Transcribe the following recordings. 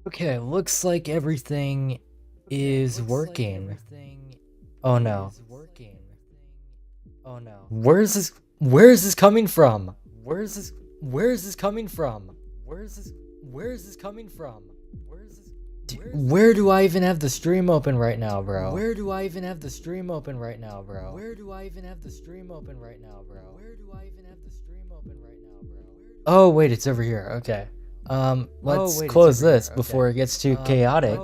Okay, looks like everything is working. Oh no. Where is this coming from? Where is this coming from? Where is this coming from? Where do I even have the stream open right now, bro? Where do I even have the stream open right now, bro? Oh wait, it's over here. Okay. Let's close this before it gets too chaotic.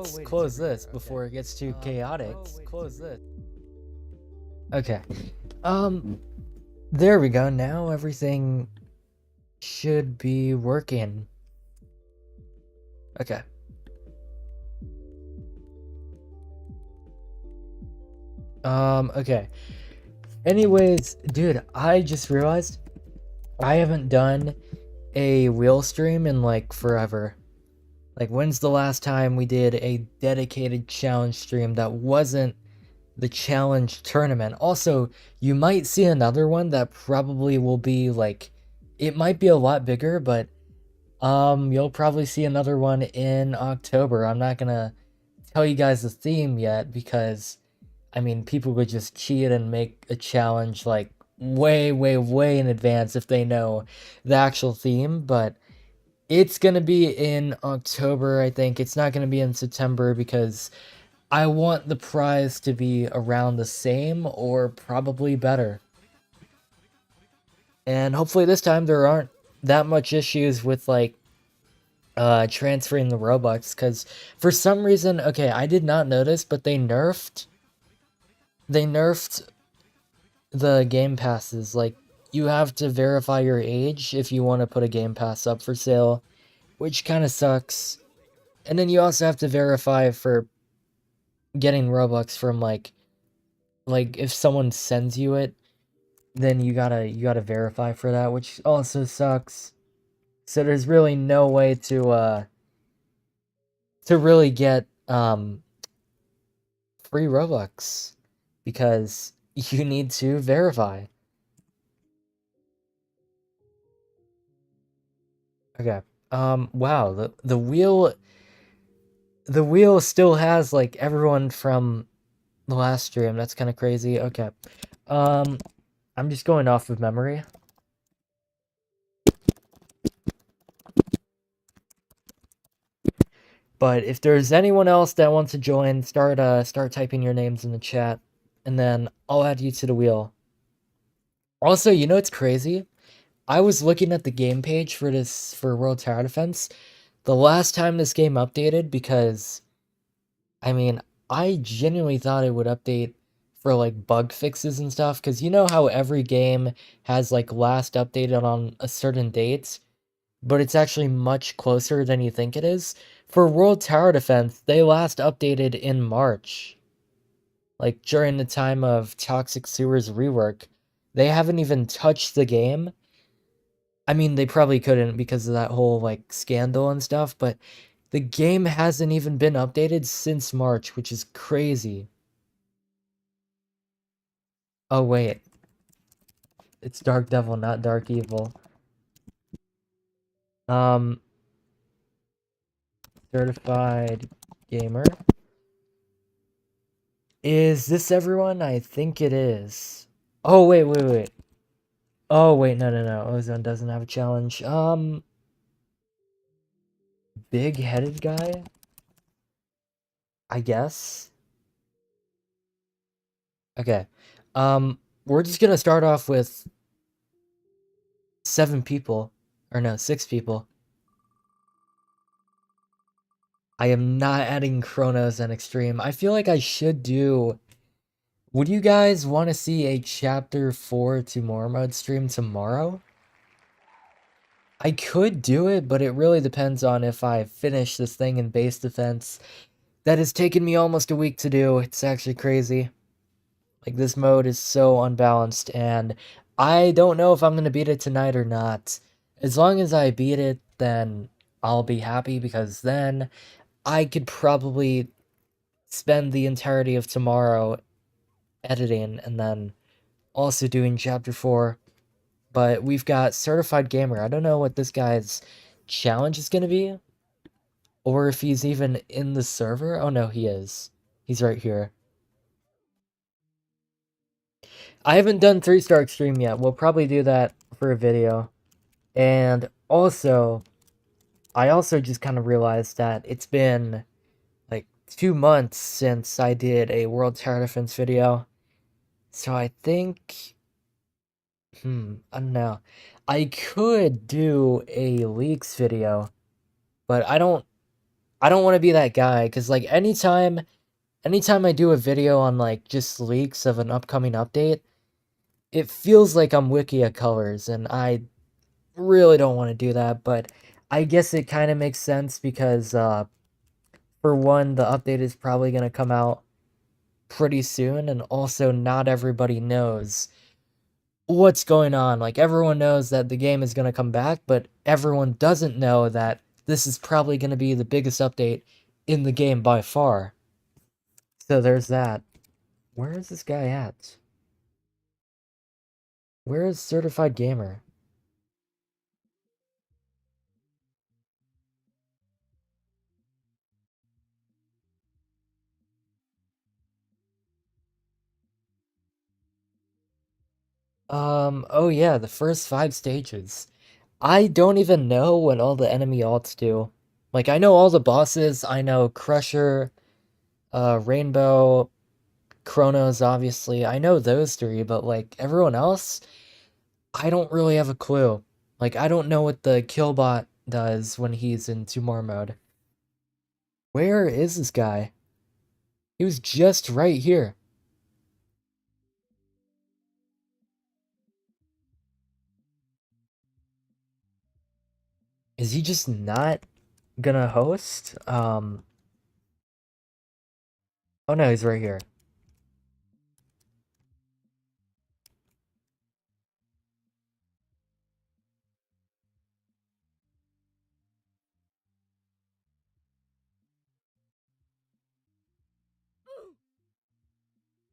Okay. There we go. Now everything should be working. Okay. Okay. Anyways, dude, I just realized I haven't done a wheel stream in like forever. Like, when's the last time we did a dedicated challenge stream that wasn't the challenge tournament? Also, you might see another one that probably will be like, it might be a lot bigger, but you'll probably see another one in October. I'm not gonna tell you guys the theme yet because I mean, people would just cheat and make a challenge like way, way, way in advance if they know the actual theme, but it's gonna be in October, I think. It's not gonna be in September because I want the prize to be around the same or probably better. And hopefully this time there aren't that much issues with like transferring the Robux, because for some reason, okay, I did not notice, but they nerfed the game passes. Like, you have to verify your age if you want to put a game pass up for sale, which kind of sucks. And then you also have to verify for getting Robux from like if someone sends you it, then you gotta verify for that, which also sucks. So there's really no way to really get free Robux because you need to verify. Okay. Wow, the wheel still has like everyone from the last stream. That's kind of crazy. Okay. Um, I'm just going off of memory. But if there's anyone else that wants to join, start typing your names in the chat, and then I'll add you to the wheel. Also, you know what's crazy? I was looking at the game page for World Tower Defense the last time this game updated because I mean, I genuinely thought it would update for like bug fixes and stuff, because you know how every game has like last updated on a certain date, but it's actually much closer than you think it is. For World Tower Defense, they last updated in March, like during the time of Toxic Sewers rework. They haven't even touched the game. I mean, they probably couldn't because of that whole like scandal and stuff, but the game hasn't even been updated since March, which is crazy. Oh wait, it's Dark Devil, not Dark Evil. Um, certified gamer. Is this everyone? I think it is. Oh wait. Oh wait, no. Ozone doesn't have a challenge. Big-headed guy? I guess. Okay. We're just gonna start off with 7 people. Or no, 6 people. I am not adding Chronos and Extreme. I feel like I should do... Would you guys want to see a Chapter 4 Tomorrow mode stream tomorrow? I could do it, but it really depends on if I finish this thing in base defense. That has taken me almost a week to do. It's actually crazy. Like, this mode is so unbalanced, and I don't know if I'm going to beat it tonight or not. As long as I beat it, then I'll be happy, because then I could probably spend the entirety of tomorrow editing and then also doing Chapter 4. But we've got Certified Gamer. I don't know what this guy's challenge is going to be. or if he's even in the server. Oh no, he is. He's right here. I haven't done 3-star extreme yet. We'll probably do that for a video. And also, I also just kind of realized that it's been like 2 months since I did a World Tower Defense video. So I think, I don't know. I could do a leaks video, but I don't want to be that guy, because like anytime I do a video on like just leaks of an upcoming update, it feels like I'm Wikia colors, and I really don't want to do that. But I guess it kind of makes sense because for one, the update is probably going to come out pretty soon, and also not everybody knows what's going on. Like, everyone knows that the game is going to come back, but everyone doesn't know that this is probably going to be the biggest update in the game by far. So there's that. Where is this guy at? Where is Certified Gamer? Oh yeah, the first 5 stages. I don't even know what all the enemy alts do. Like, I know all the bosses. I know Crusher, Rainbow, Chronos, obviously. I know those 3, but like everyone else, I don't really have a clue. Like, I don't know what the Killbot does when he's in Tumor mode. Where is this guy? He was just right here. Is he just not gonna host? Oh no, he's right here.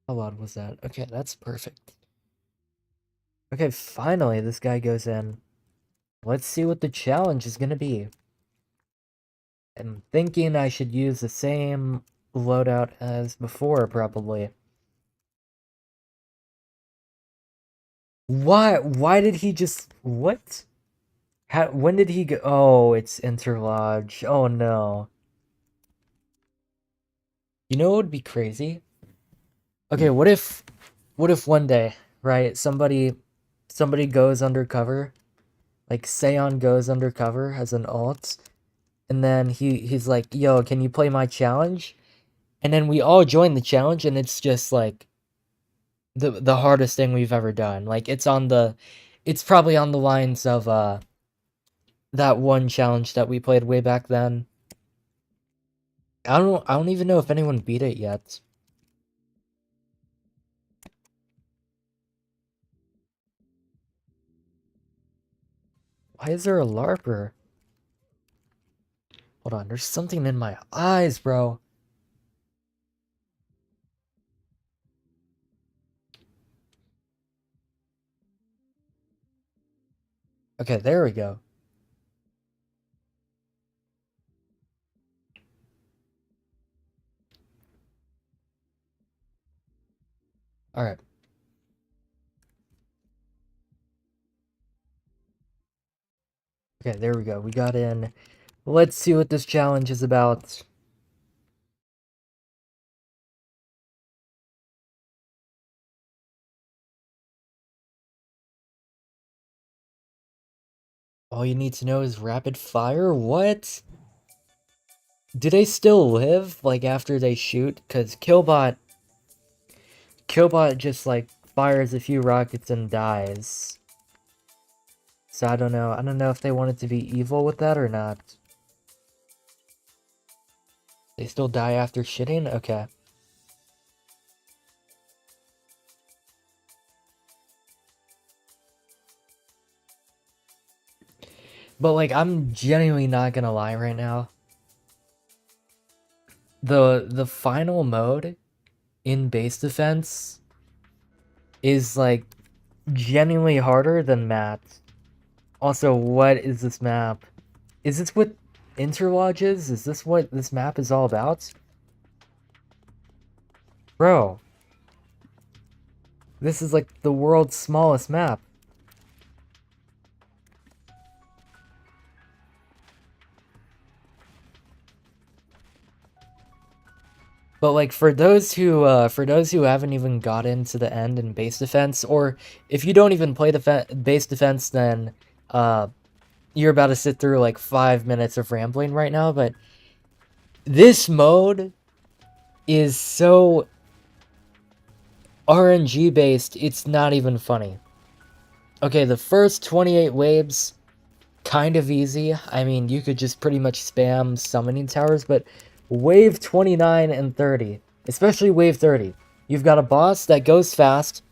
How loud was that? Okay, that's perfect. Okay, finally, this guy goes in. Let's see what the challenge is gonna be. I'm thinking I should use the same loadout as before, probably. Why did he just... What? When did he go? Oh, it's Interlodge. Oh no. You know what would be crazy? Okay, what if one day, right, somebody goes undercover, like Seon goes undercover as an alt, and then he's like, "Yo, can you play my challenge?" And then we all join the challenge, and it's just like the hardest thing we've ever done. Like, it's probably on the lines of that one challenge that we played way back then. I don't even know if anyone beat it yet. Why is there a LARPer? Hold on, there's something in my eyes, bro. Okay, there we go. Alright. Okay, there we go. We got in. Let's see what this challenge is about. All you need to know is rapid fire? What? Do they still live, like, after they shoot? Because Killbot just, like, fires a few rockets and dies. So I don't know. I don't know if they wanted to be evil with that or not. They still die after shitting? Okay. But, like, I'm genuinely not gonna lie right now. The final mode in base defense is, like, genuinely harder than math. Also, what is this map? Is this with... interlodges? Is this what this map is all about? Bro, this is like the world's smallest map. But like for those who haven't even got into the end in base defense, or if you don't even play the base defense, then you're about to sit through like 5 minutes of rambling right now. But this mode is so RNG based, it's not even funny. Okay, the first 28 waves, kind of easy. I mean, you could just pretty much spam summoning towers, but wave 29 and 30, especially wave 30, you've got a boss that goes fast,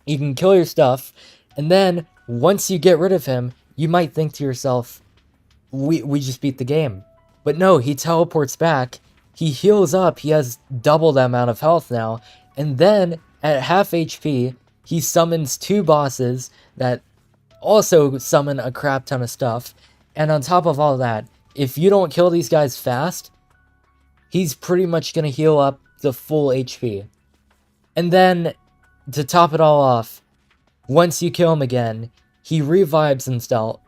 you can kill your stuff, and then once you get rid of him, you might think to yourself, we just beat the game. But no, he teleports back, he heals up, he has double the amount of health now, and then at half HP, he summons 2 bosses that also summon a crap ton of stuff, and on top of all that, if you don't kill these guys fast, he's pretty much gonna heal up the full HP. And then, to top it all off, once you kill him again, he revives himself,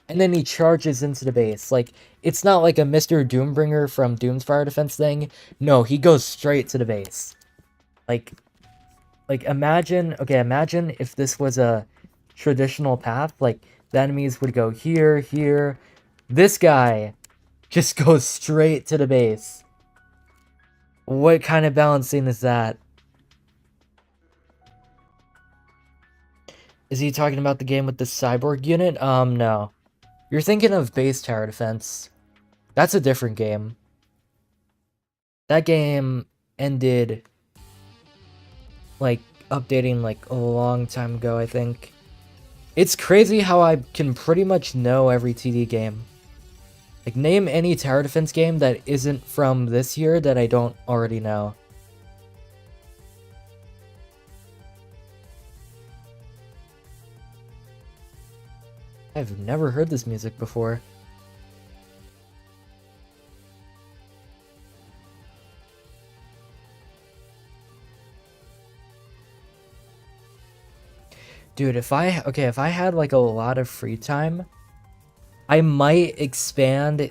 and then he charges into the base. Like, it's not like a Mr. Doombringer from Doom's Fire Defense thing. No, he goes straight to the base. Like imagine if this was a traditional path, like, the enemies would go here, here. This guy just goes straight to the base. What kind of balancing is that? Is he talking about the game with the cyborg unit? No. You're thinking of base tower defense. That's a different game. That game ended, like, updating, like, a long time ago, I think. It's crazy how I can pretty much know every TD game. Like, name any tower defense game that isn't from this year that I don't already know. I've never heard this music before. Dude, if I had like a lot of free time, I might expand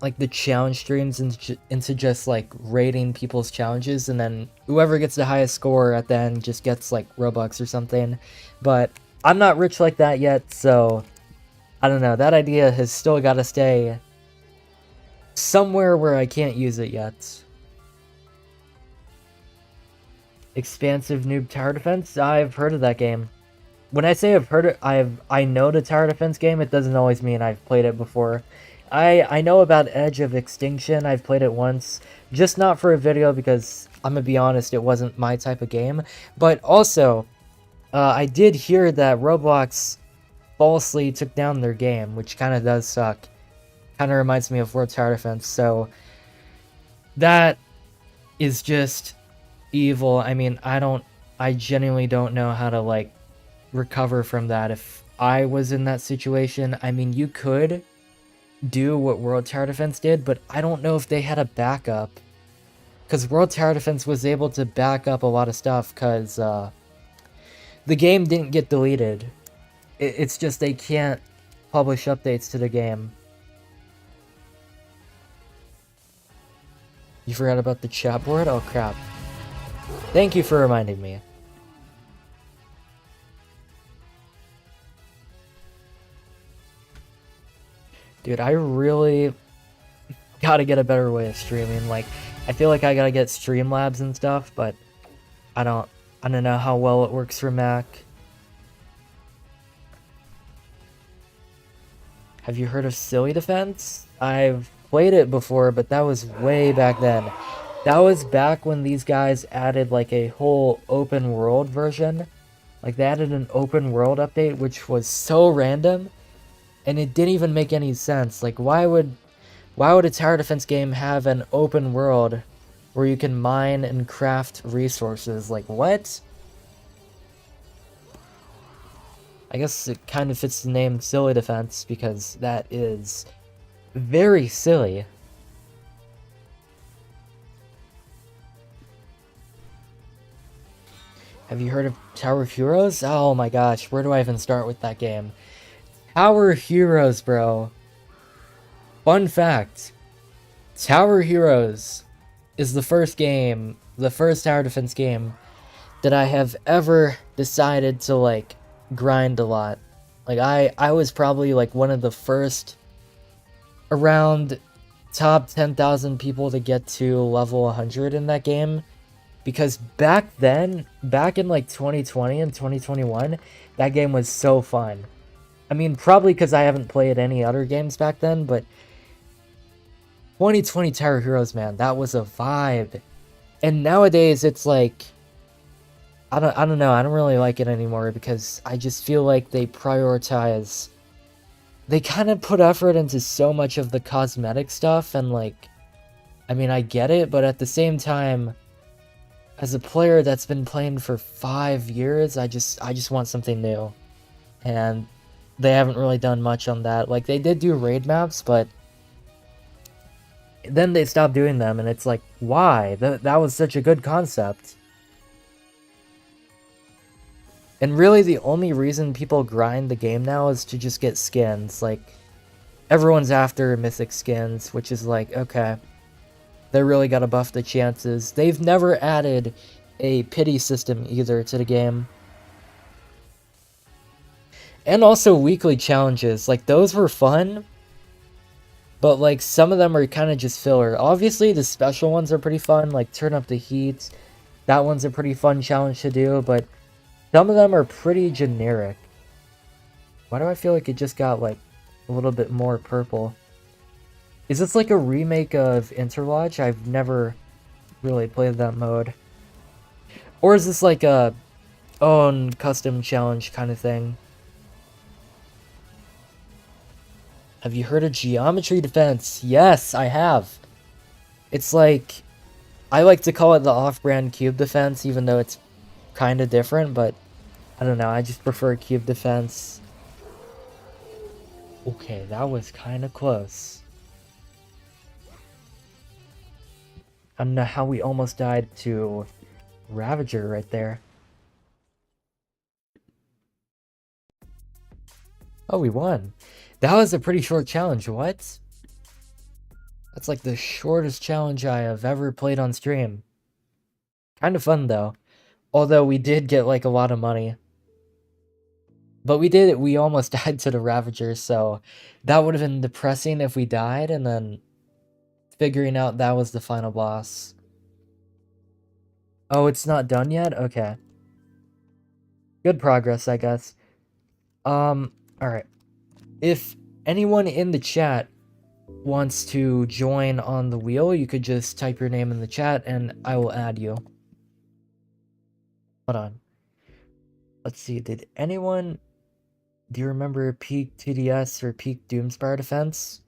like the challenge streams into just like rating people's challenges, and then whoever gets the highest score at the end just gets like Robux or something. But I'm not rich like that yet, so I don't know. That idea has still got to stay somewhere where I can't use it yet. Expansive Noob Tower Defense? I've heard of that game. When I say I've heard it, I know the tower defense game, it doesn't always mean I've played it before. I know about Edge of Extinction, I've played it once, just not for a video because, I'm gonna be honest, it wasn't my type of game. But also, I did hear that Roblox falsely took down their game, which kind of does suck. Kind of reminds me of World Tower Defense, so that is just evil. I mean, I genuinely don't know how to, like, recover from that if I was in that situation. I mean, you could do what World Tower Defense did, but I don't know if they had a backup, because World Tower Defense was able to back up a lot of stuff because the game didn't get deleted. It's just they can't publish updates to the game. You forgot about the chat board? Oh crap. Thank you for reminding me. Dude, I really gotta get a better way of streaming. Like, I feel like I gotta get Streamlabs and stuff, but I don't know how well it works for Mac. Have you heard of Silly Defense? I've played it before, but that was way back then. That was back when these guys added like a whole open world version. Like, they added an open world update, which was so random. And it didn't even make any sense. Like, why would a tower defense game have an open world where you can mine and craft resources? Like, what? I guess it kind of fits the name Silly Defense, because that is Very silly. Have you heard of Tower Heroes? Oh my gosh, where do I even start with that game? Tower Heroes, bro. Fun fact. Tower Heroes is the first tower defense game that I have ever decided to, like, grind a lot. Like, I was probably, like, one of the first around top 10,000 people to get to level 100 in that game. Because back then, back in, like, 2020 and 2021, that game was so fun. I mean, probably because I haven't played any other games back then, but 2020 Tower Heroes, man, that was a vibe. And nowadays, it's like, I don't know, I don't really like it anymore because I just feel like they kind of put effort into so much of the cosmetic stuff, and, like, I mean, I get it, but at the same time, as a player that's been playing for 5 years, I just want something new. And they haven't really done much on that. Like, they did do raid maps, but then they stopped doing them, and it's like, why? That was such a good concept. And really, the only reason people grind the game now is to just get skins. Like, everyone's after mythic skins, which is like, okay, they really gotta buff the chances. They've never added a pity system either to the game. And also weekly challenges. Like, those were fun, but, like, some of them are kind of just filler. Obviously, the special ones are pretty fun, like Turn Up the Heat. That one's a pretty fun challenge to do, but some of them are pretty generic. Why do I feel like it just got, like, a little bit more purple? Is this like a remake of Interlodge? I've never really played that mode. Or is this like a own custom challenge kind of thing? Have you heard of Geometry Defense? Yes, I have. It's like, I like to call it the off-brand Cube Defense, even though it's kind of different, but I don't know, I just prefer Cube Defense. Okay, that was kind of close. I don't know how we almost died to Ravager right there. Oh, we won. That was a pretty short challenge, what? That's like the shortest challenge I have ever played on stream. Kind of fun, though. Although we did get, like, a lot of money. But we almost died to the Ravager, so that would have been depressing if we died, and then figuring out that was the final boss. Oh, it's not done yet? Okay. Good progress, I guess. Alright. If anyone in the chat wants to join on the wheel, you could just type your name in the chat and I will add you. Hold on. Let's see, do you remember peak TDS or peak Doomspire Defense?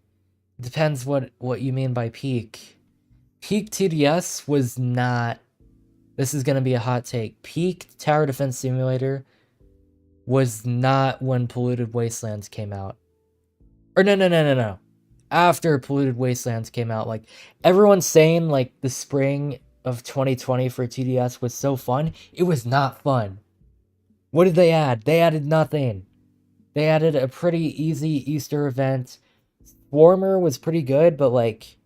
Depends what you mean by peak. Peak TDS was not... This is gonna be a hot take. Peak Tower Defense Simulator was not when Polluted Wastelands came out. Or no. After Polluted Wastelands came out. Like, everyone's saying, like, the spring of 2020 for TDS was so fun. It was not fun. What did they add? They added nothing. They added a pretty easy Easter event. Swarmer was pretty good, but, like,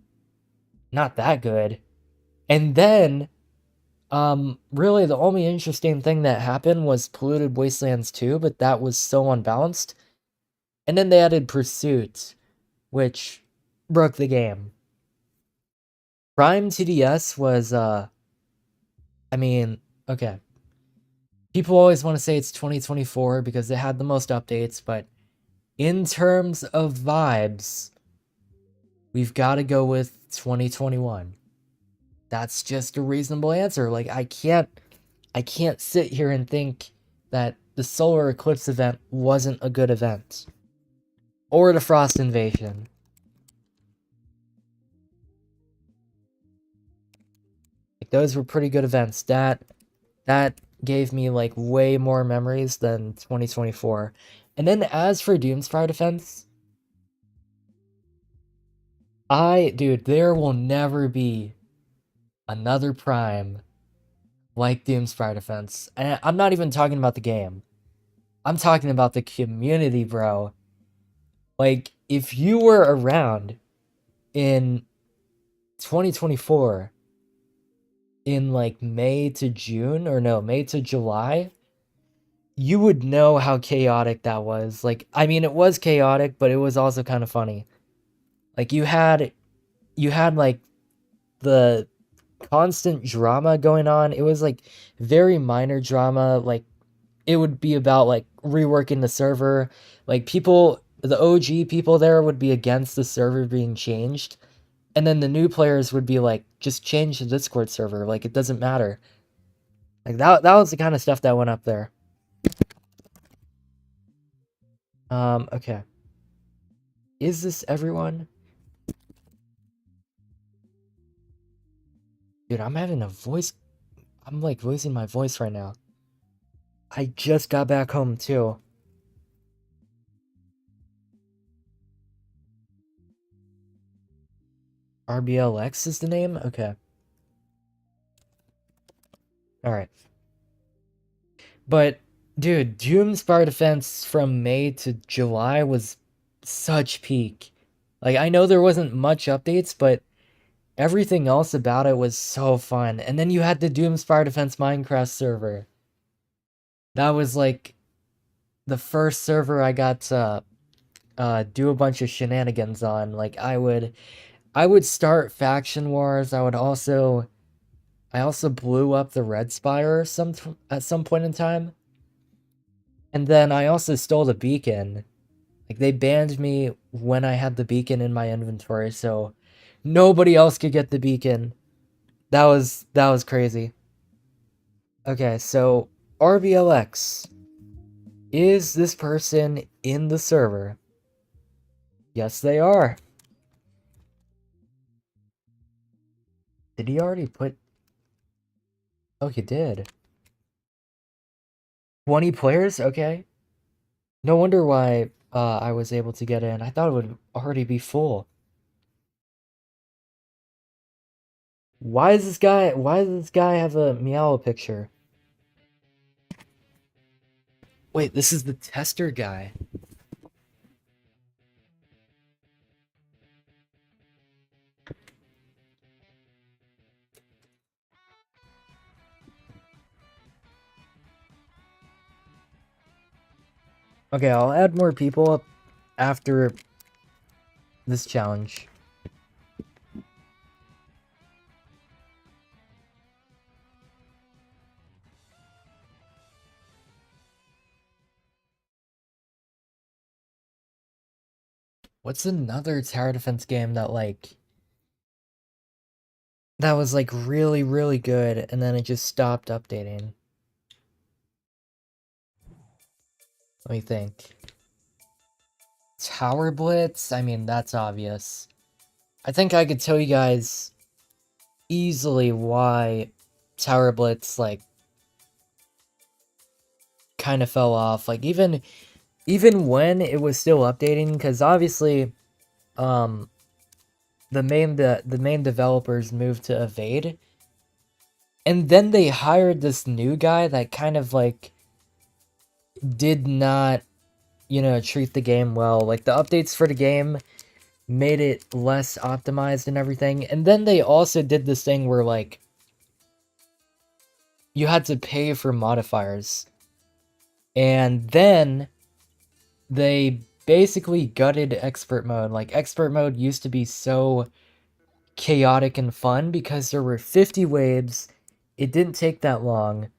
not that good. And then, really the only interesting thing that happened was Polluted Wastelands 2, but that was so unbalanced. And then they added Pursuit, which broke the game. Prime TDS was, I mean, okay. People always want to say it's 2024 because it had the most updates, but in terms of vibes, we've got to go with 2021. That's just a reasonable answer. Like, I can't sit here and think that the solar eclipse event wasn't a good event. Or the Frost Invasion. Like, those were pretty good events. That gave me, like, way more memories than 2024. And then as for Doomspire Defense, Dude, there will never be another Prime like Doomspire Defense. And I'm not even talking about the game. I'm talking about the community, bro. Like, if you were around in 2024, in like May to June, or no, May to July, you would know how chaotic that was. Like, I mean, it was chaotic, but it was also kind of funny. Like, you had like the constant drama going on. It was like very minor drama. Like, it would be about like reworking the server. Like, the OG people there would be against the server being changed. And then the new players would be like, just change the Discord server. Like, it doesn't matter. Like, that was the kind of stuff that went up there. Okay. Is this everyone? Dude, I'm having a voice. I'm like voicing my voice right now. I just got back home too. RBLX is the name? Okay. Alright. But, dude, Doomspire Defense from May to July was such peak. Like, I know there wasn't much updates, but everything else about it was so fun. And then you had the Doomspire Defense Minecraft server. That was like the first server I got to do a bunch of shenanigans on. Like, I would start faction wars. I also blew up the Red Spire at some point in time. And then I also stole the beacon. Like, they banned me when I had the beacon in my inventory, so nobody else could get the beacon. That was crazy. Okay, so RBLX. Is this person in the server? Yes, they are. Did he already put... Oh, he did. 20 players? Okay. No wonder why I was able to get in. I thought it would already be full. Why does this guy have a meow picture? Wait, this is the tester guy. Okay, I'll add more people after this challenge. What's another tower defense game that was like really, really good and then it just stopped updating? Let me think. Tower Blitz? I mean, that's obvious. I think I could tell you guys easily why Tower Blitz, like, kind of fell off. Like, even when it was still updating, because obviously, the main developers moved to Evade, and then they hired this new guy that kind of, like, did not, treat the game well. Like, the updates for the game made it less optimized and everything. And then they also did this thing where, like, you had to pay for modifiers. And then they basically gutted expert mode. Like, expert mode used to be so chaotic and fun because there were 50 waves. It didn't take that long.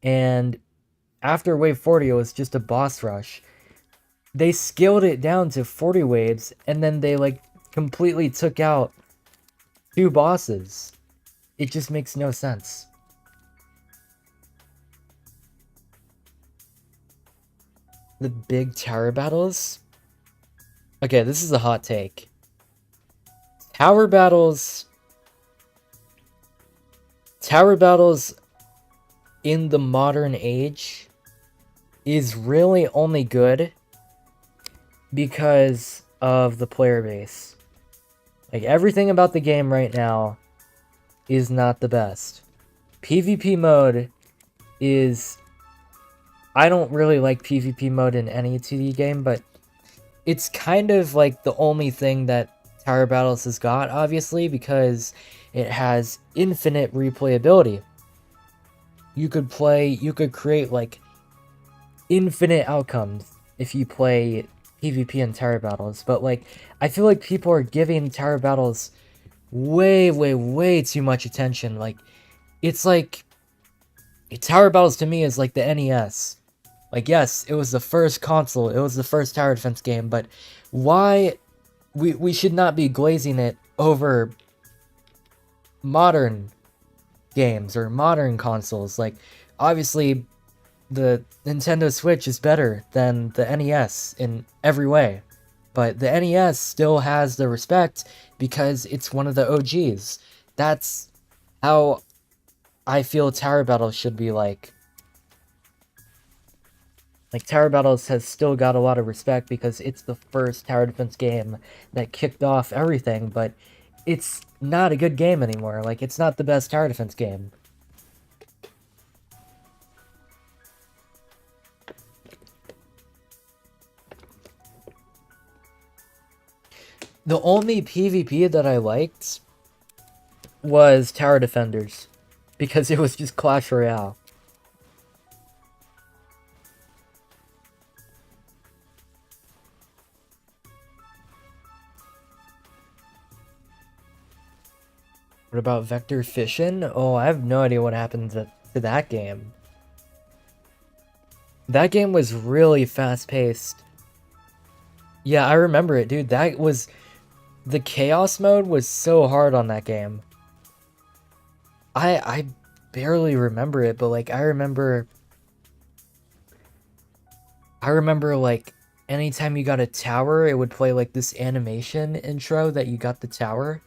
And after wave 40, it was just a boss rush. They scaled it down to 40 waves, and then they, like, completely took out 2 bosses. It just makes no sense. The big tower battles? Okay, this is a hot take. Tower battles in the modern age is really only good because of the player base. Like, everything about the game right now is not the best. PvP mode is... I don't really like PvP mode in any 2D game, but it's kind of like the only thing that Tower Battles has got, obviously, because it has infinite replayability. You could create, like, infinite outcomes if you play PvP in Tower Battles, but, like, I feel like people are giving Tower Battles way, way, way too much attention. Like, it's like, Tower Battles to me is like the NES. Like, yes, it was the first console, it was the first tower defense game, but why we should not be glazing it over modern games or modern consoles. Like, obviously, the Nintendo Switch is better than the NES in every way, but the NES still has the respect because it's one of the OGs. That's how I feel Tower Battles should be like. Like, Tower Battles has still got a lot of respect because it's the first tower defense game that kicked off everything, but it's not a good game anymore. Like, it's not the best tower defense game. The only PvP that I liked was Tower Defenders, because it was just Clash Royale. What about Vector Fission? Oh, I have no idea what happened to that game. That game was really fast-paced. Yeah, I remember it, dude. That was... The Chaos mode was so hard on that game. I barely remember it, but, like, I remember, like, anytime you got a tower, it would play, like, this animation intro that you got the tower.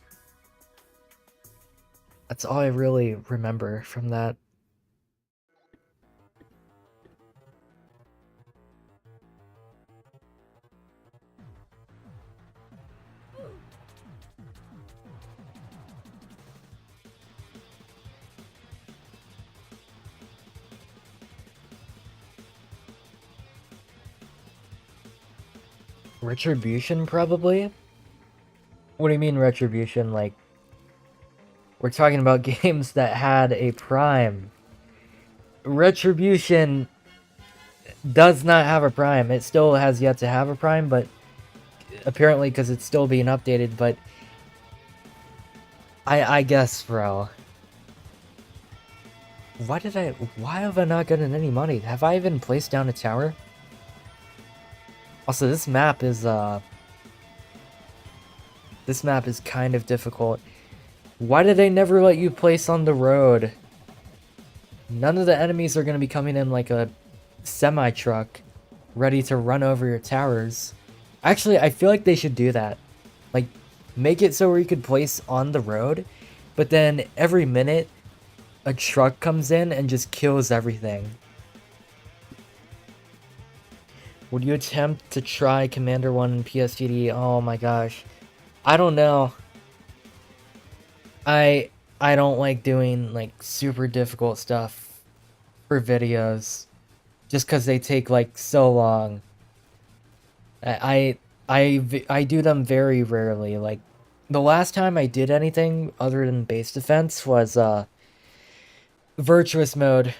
That's all I really remember from that. Retribution, probably? What do you mean, Retribution? Like, we're talking about games that had a prime. Retribution does not have a prime. It still has yet to have a prime, but apparently because it's still being updated, but I guess, bro. Why have I not gotten any money? Have I even placed down a tower? Also, this map is kind of difficult. Why did they never let you place on the road? None of the enemies are going to be coming in like a semi-truck, ready to run over your towers. Actually, I feel like they should do that. Like, make it so where you could place on the road, but then every minute, a truck comes in and just kills everything. Would you attempt to try Commander 1 in PSGD? Oh my gosh. I don't know. I don't like doing, like, super difficult stuff for videos. Just because they take, like, so long. I do them very rarely. Like, the last time I did anything other than base defense was, Virtuous mode.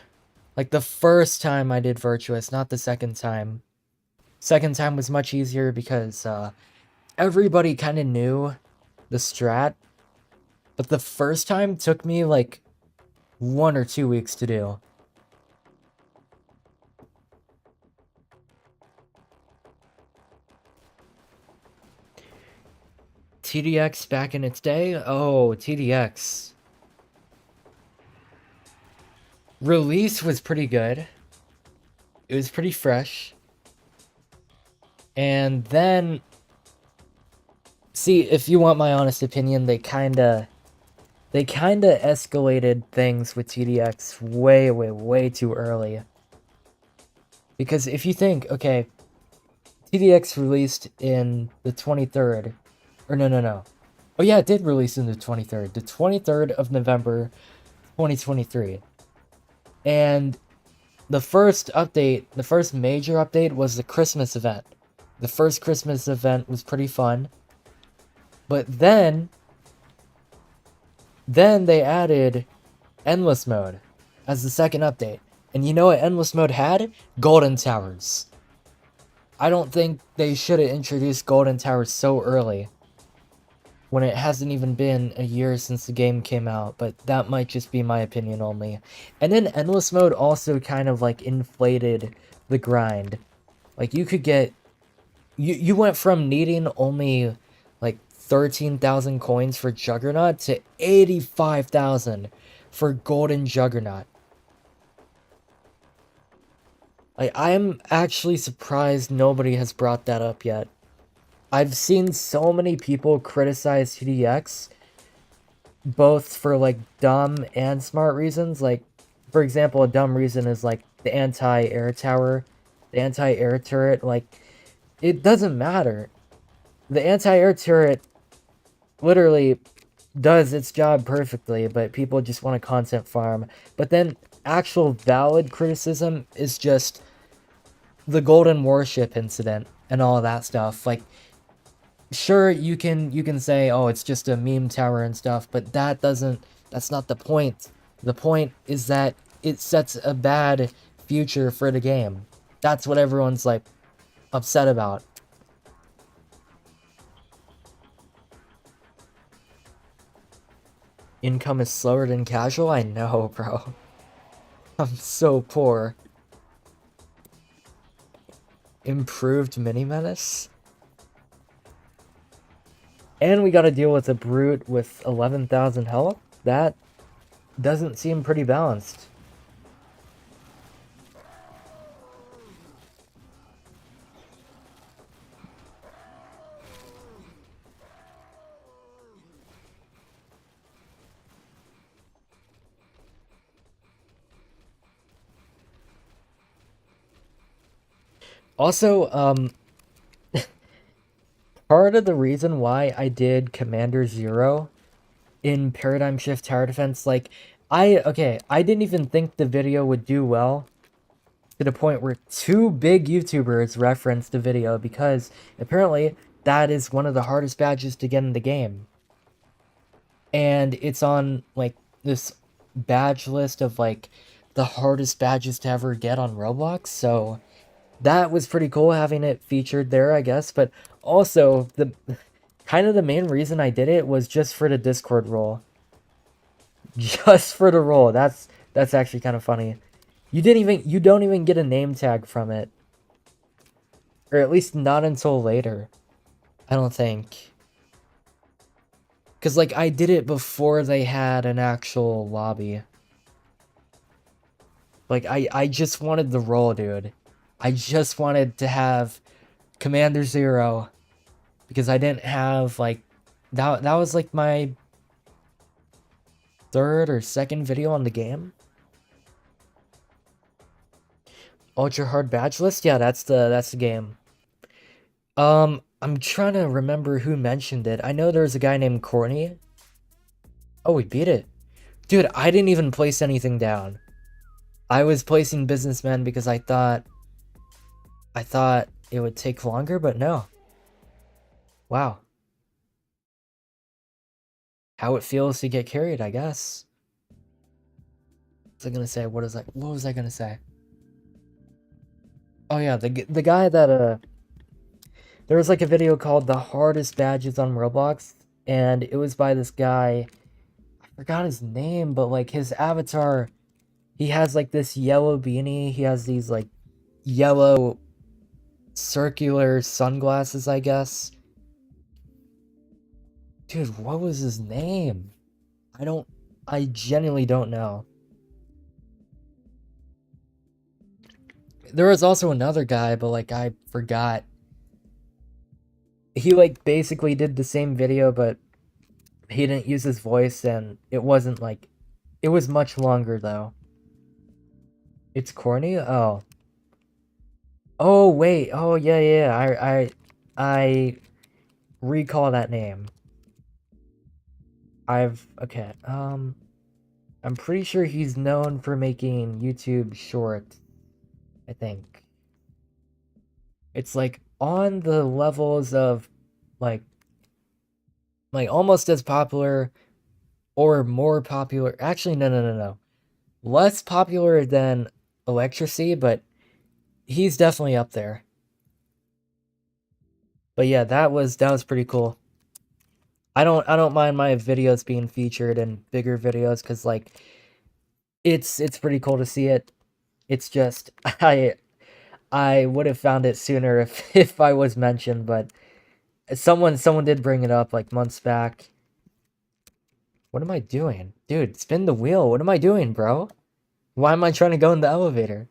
Like, the first time I did Virtuous, not the second time. Second time was much easier because, everybody kind of knew the strat. But the first time took me, like, 1 or 2 weeks to do. TDX back in its day? Oh, TDX. Release was pretty good. It was pretty fresh. And then... See, if you want my honest opinion, they kinda escalated things with TDX way, way, way too early. Because if you think, okay, TDX released in the 23rd, or no. Oh yeah, it did release on the 23rd. The 23rd of November, 2023. And the first update, the first major update was the Christmas event. The first Christmas event was pretty fun. But then they added Endless Mode as the second update. And you know what Endless Mode had? Golden Towers. I don't think they should have introduced Golden Towers so early, when it hasn't even been a year since the game came out, but that might just be my opinion only. And then Endless Mode also kind of like inflated the grind. Like you could get, you went from needing only like 13,000 coins for Juggernaut to 85,000 for Golden Juggernaut. Like, I'm actually surprised nobody has brought that up yet. I've seen so many people criticize TDX, both for like dumb and smart reasons. Like, for example, a dumb reason is like the anti-air tower, the anti-air turret. Like, it doesn't matter. The anti-air turret literally does its job perfectly, but people just want to content farm. But then actual valid criticism is just the Golden Warship incident and all of that stuff. Like, sure, you can say, oh, it's just a meme tower and stuff, but that's not the point. The point is that it sets a bad future for the game. That's what everyone's like upset about. Income is slower than casual? I know, bro. I'm so poor. Improved mini menace? And we gotta deal with a brute with 11,000 health? That doesn't seem pretty balanced. Also, part of the reason why I did Commander Zero in Paradigm Shift Tower Defense, like, I didn't even think the video would do well, to the point where 2 big YouTubers referenced the video, because apparently that is one of the hardest badges to get in the game. And it's on, like, this badge list of, like, the hardest badges to ever get on Roblox, so that was pretty cool having it featured there, I guess. But also, the kind of the main reason I did it was just for the Discord role. Just for the role. That's actually kind of funny. You don't even get a name tag from it. Or at least not until later. I don't think. Because, like, I did it before they had an actual lobby. Like, I just wanted the role, dude. I just wanted to have Commander Zero. Because I didn't have, like... That was, like, my 3rd or 2nd video on the game. Ultra hard badge list? Yeah, that's the game. I'm trying to remember who mentioned it. I know there's a guy named Courtney. Oh, we beat it. Dude, I didn't even place anything down. I was placing businessmen because I thought it would take longer, but no. Wow. How it feels to get carried, I guess. What was I gonna say? What was I gonna say? Oh yeah, the guy that there was like a video called The Hardest Badges on Roblox, and it was by this guy. I forgot his name, but like his avatar, he has like this yellow beanie, he has these like yellow circular sunglasses, I guess. Dude, what was his name? I genuinely don't know. There was also another guy, but like I forgot. He like basically did the same video, but he didn't use his voice, and it wasn't like... It was much longer though. It's corny? Oh. Oh wait, oh yeah, I recall that name. Okay, I'm pretty sure he's known for making YouTube shorts, I think. It's like on the levels of like almost as popular or more popular. Actually, no. Less popular than Electricity, but he's definitely up there. But yeah, that was pretty cool. I don't mind my videos being featured in bigger videos cuz like it's pretty cool to see it. It's just I would have found it sooner if if I was mentioned, but someone did bring it up like months back. What am I doing? Dude, spin the wheel. What am I doing, bro? Why am I trying to go in the elevator?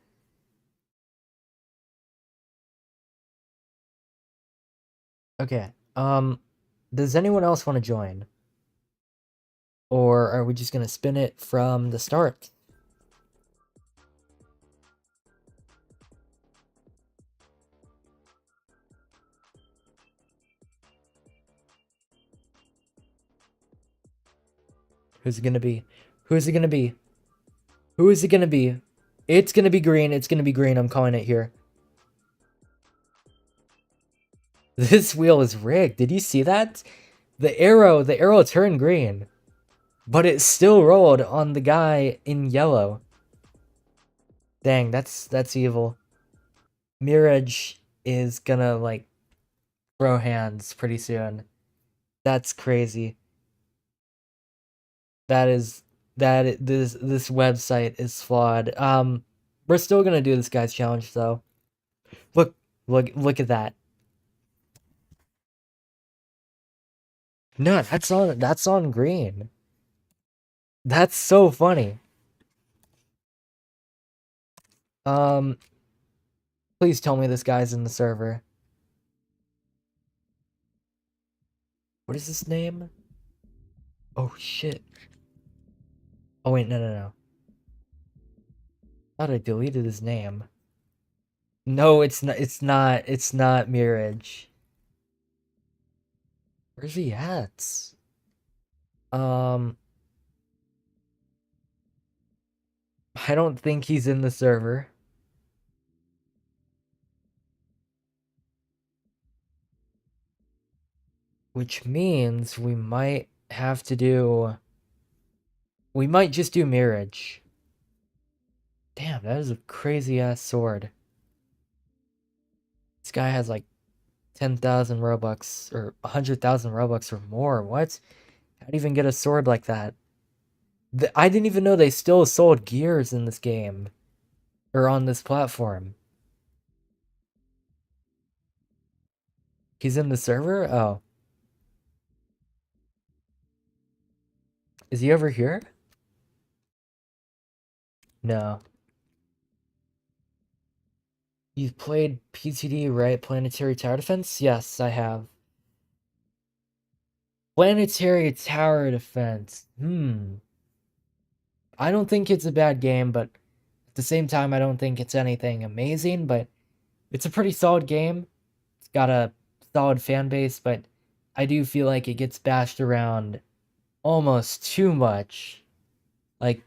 Okay. Does anyone else want to join? Or are we just gonna spin it from the start? Who's it gonna be? Who's it gonna be? Who is it gonna be? It's gonna be green. It's gonna be green. I'm calling it here. This wheel is rigged. Did you see that? The arrow turned green, but it still rolled on the guy in yellow. Dang, that's evil. Mirage is gonna like throw hands pretty soon. That's crazy. That is this website is flawed. We're still gonna do this guy's challenge though. Look at that. No, that's on green. That's so funny. Um, please tell me this guy's in the server. What is his name? Oh shit. Oh wait, no. Thought I deleted his name. No, it's not Mirage. Where's he at? Um, I don't think he's in the server. Which means we might just do Mirage. Damn, that is a crazy ass sword. This guy has like 10,000 Robux or 100,000 Robux or more. What? How'd you even get a sword like that? I didn't even know they still sold gears in this game or on this platform. He's in the server? Oh. Is he over here? No. You've played PTD, right? Planetary Tower Defense? Yes, I have. Planetary Tower Defense. I don't think it's a bad game, but at the same time, I don't think it's anything amazing, but it's a pretty solid game. It's got a solid fan base, but I do feel like it gets bashed around almost too much. Like,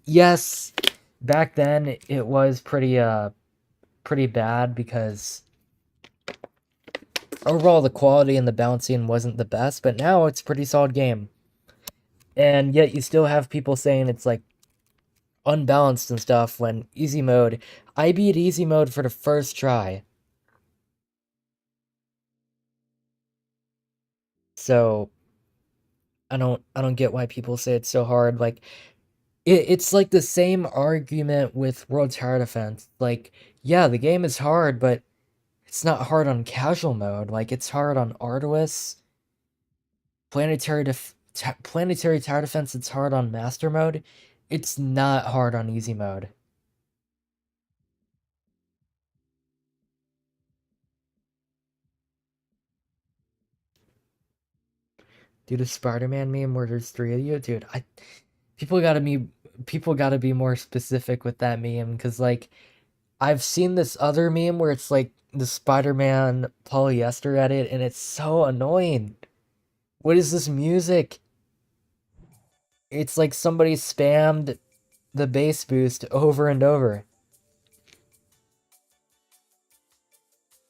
yes, back then it was pretty bad because overall the quality and the bouncing wasn't the best, but now it's a pretty solid game. And yet you still have people saying it's like unbalanced and stuff when easy mode. I beat easy mode for the first try. So I don't get why people say it's so hard. Like it's like the same argument with World Tower Defense. Like, yeah, the game is hard, but it's not hard on casual mode. Like it's hard on Arduous, Planetary Tower Defense. It's hard on Master mode. It's not hard on easy mode. Dude, a Spider-Man meme where there's three of you, dude. People gotta be people gotta be more specific with that meme because like I've seen this other meme where it's like the Spider-Man polyester edit and it's so annoying. What is this music? It's like somebody spammed the bass boost over and over.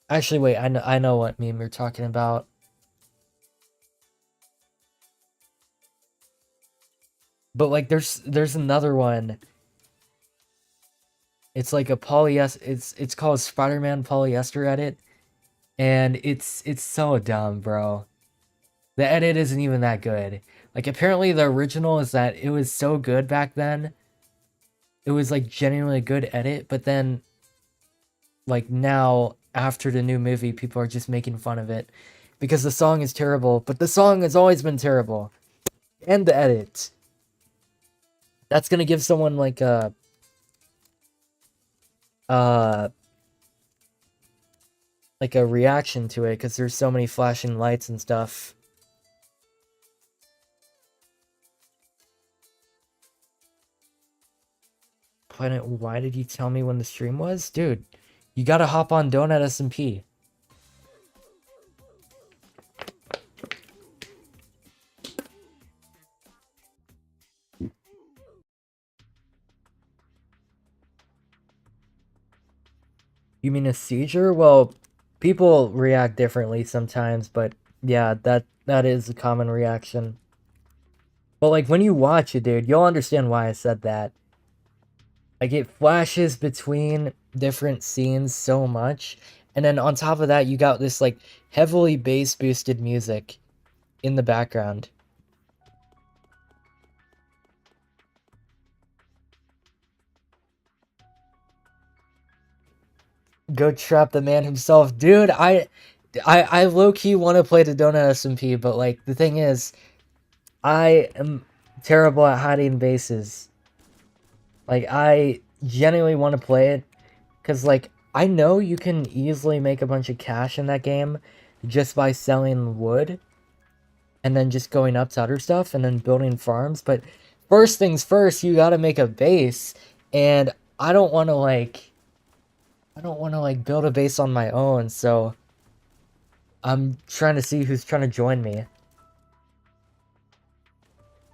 Actually, wait, I know what meme you're talking about. But like there's another one. It's like a polyester, it's called Spider-Man polyester edit, and it's so dumb, bro. The edit isn't even that good. Like apparently the original is that it was so good back then. It was like genuinely a good edit, but then like now after the new movie people are just making fun of it because the song is terrible, but the song has always been terrible. And the edit. That's going to give someone uh like a reaction to it cuz there's so many flashing lights and stuff. Planet, why did you tell me when the stream was? Dude, you gotta hop on Donut SMP. You mean a seizure? Well, people react differently sometimes, but yeah, that is a common reaction. But like when you watch it, dude, you'll understand why I said that. Like it flashes between different scenes so much, and then on top of that, you got this like heavily bass boosted music in the background. Go trap the man himself, dude. I low key want to play the Donut SMP, but like the thing is, I am terrible at hiding bases. Like I genuinely want to play it because like I know you can easily make a bunch of cash in that game just by selling wood and then just going up to other stuff and then building farms. But first things first, you gotta make a base, and I don't want to like build a base on my own. So I'm trying to see who's trying to join me.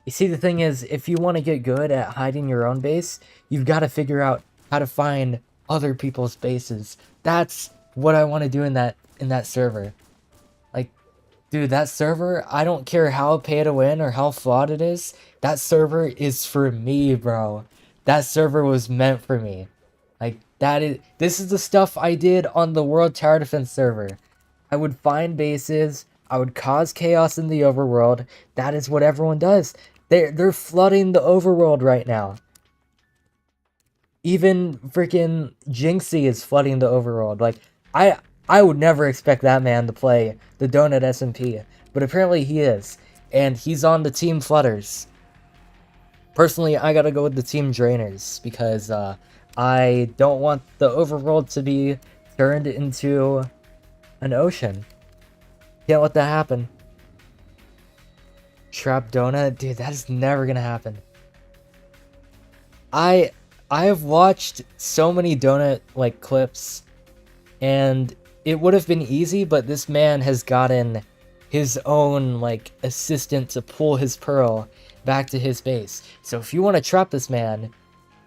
You see, the thing is, if you want to get good at hiding your own base, you've got to figure out how to find other people's bases. That's what I want to do in that server. Like, dude, that server, I don't care how pay to win or how flawed it is. That server is for me, bro. That server was meant for me. Like, this is the stuff I did on the World Tower Defense server. I would find bases, I would cause chaos in the overworld. That is what everyone does. They're flooding the overworld right now. Even freaking Jinxie is flooding the overworld. Like, I would never expect that man to play the Donut SMP, but apparently he is, and he's on the team Flutters. Personally, I gotta go with the team Drainers because I don't want the overworld to be turned into an ocean. Can't let that happen. Trap Donut? Dude, that is never gonna happen. I have watched so many Donut like clips, and it would have been easy, but this man has gotten his own like assistant to pull his pearl back to his base. So if you want to trap this man,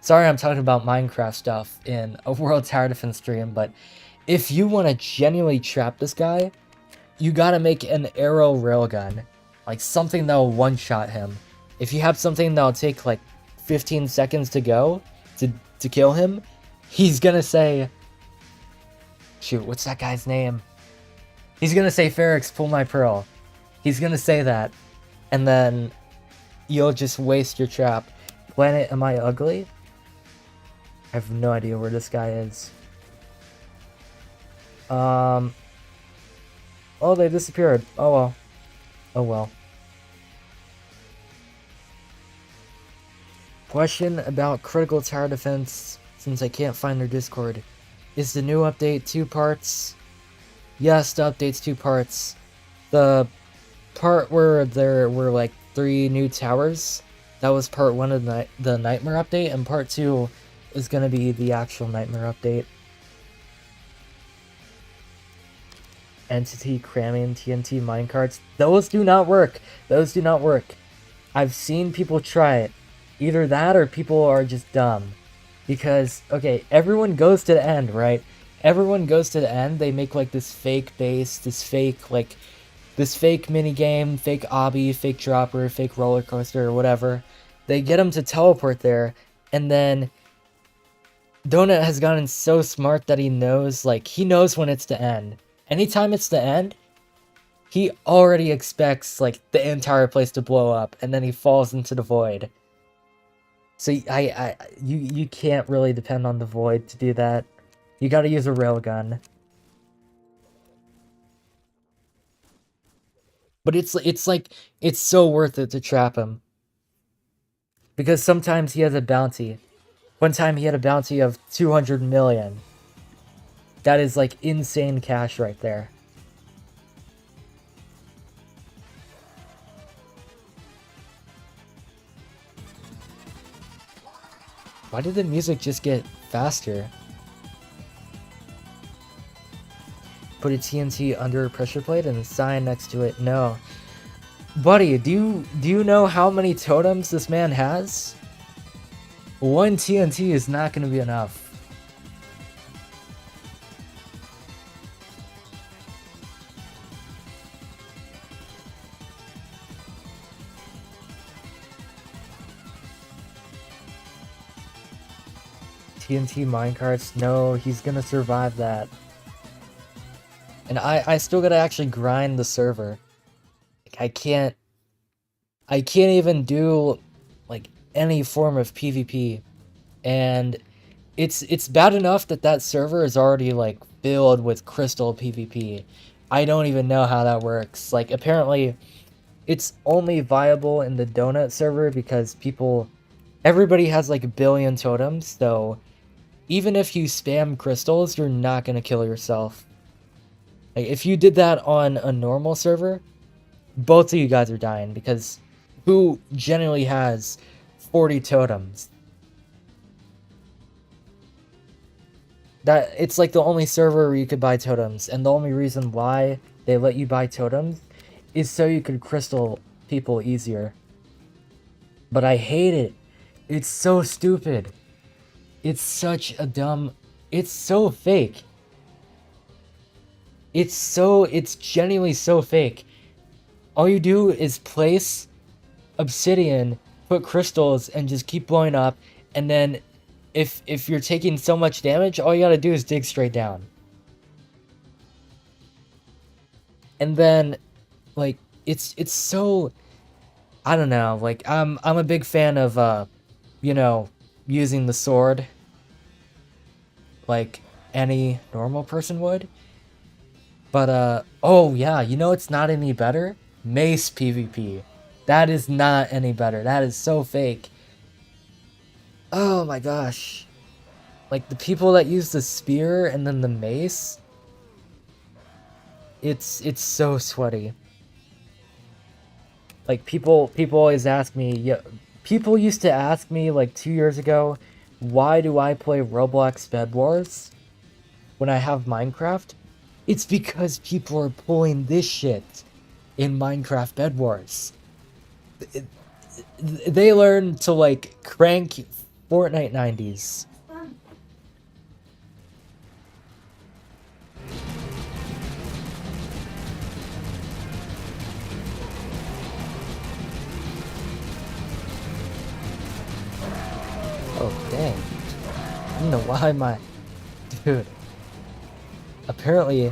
sorry I'm talking about Minecraft stuff in a World Tower Defense stream, but if you want to genuinely trap this guy, you gotta make an arrow railgun. Like something that'll one-shot him. If you have something that'll take like 15 seconds to go to kill him, he's gonna say, shoot, what's that guy's name? He's gonna say, Ferrix, pull my pearl. He's gonna say that, and then you'll just waste your trap. Planet, am I ugly? I have no idea where this guy is. Oh, they disappeared. Oh well. Oh well. Question about critical tower defense, since I can't find their Discord. Is the new update 2 parts? Yes, the update's 2 parts. The part where there were like 3 new towers, that was part 1 of the Nightmare update, and part 2 is gonna be the actual Nightmare update. Entity cramming TNT minecarts. Those do not work. Those do not work. I've seen people try it. Either that or people are just dumb. Because, okay, everyone goes to the end, right? Everyone goes to the end, they make like this fake base, this fake mini game, fake obby, fake dropper, fake roller coaster, or whatever. They get him to teleport there, and then Donut has gotten so smart that he knows when it's to end. Anytime it's to end, he already expects like the entire place to blow up, and then he falls into the void. So you can't really depend on the void to do that. You gotta use a railgun. But it's so worth it to trap him. Because sometimes he has a bounty. One time he had a bounty of 200 million. That is like insane cash right there. Why did the music just get faster? Put a TNT under a pressure plate and a sign next to it. No. Buddy, do you know how many totems this man has? One TNT is not going to be enough. TNT minecarts, no, he's gonna survive that. And I still gotta actually grind the server. Like, I can't even do like any form of PvP. And it's bad enough that that server is already like filled with crystal PvP. I don't even know how that works. Like, apparently it's only viable in the donut server because everybody has like a billion totems, so even if you spam crystals, you're not gonna kill yourself. Like, if you did that on a normal server, both of you guys are dying, because who generally has 40 totems? It's like the only server where you could buy totems, and the only reason why they let you buy totems is so you could crystal people easier. But I hate it. It's so stupid. It's such a dumb... It's so fake. It's genuinely so fake. All you do is place obsidian, put crystals, and just keep blowing up, and then if you're taking so much damage, all you gotta do is dig straight down. And then, like, it's so... I don't know, like, I'm a big fan of, you know, using the sword like any normal person would. But, oh yeah, you know it's not any better? Mace PvP. That is not any better. That is so fake. Oh my gosh. Like, the people that use the spear and then the mace, it's so sweaty. Like, people always ask me, yeah, people used to ask me like 2 years ago, why do I play Roblox Bed Wars when I have Minecraft? It's because people are pulling this shit in Minecraft Bed Wars. They learn to like crank Fortnite 90s. Oh dang. I don't know why my... Dude. Apparently,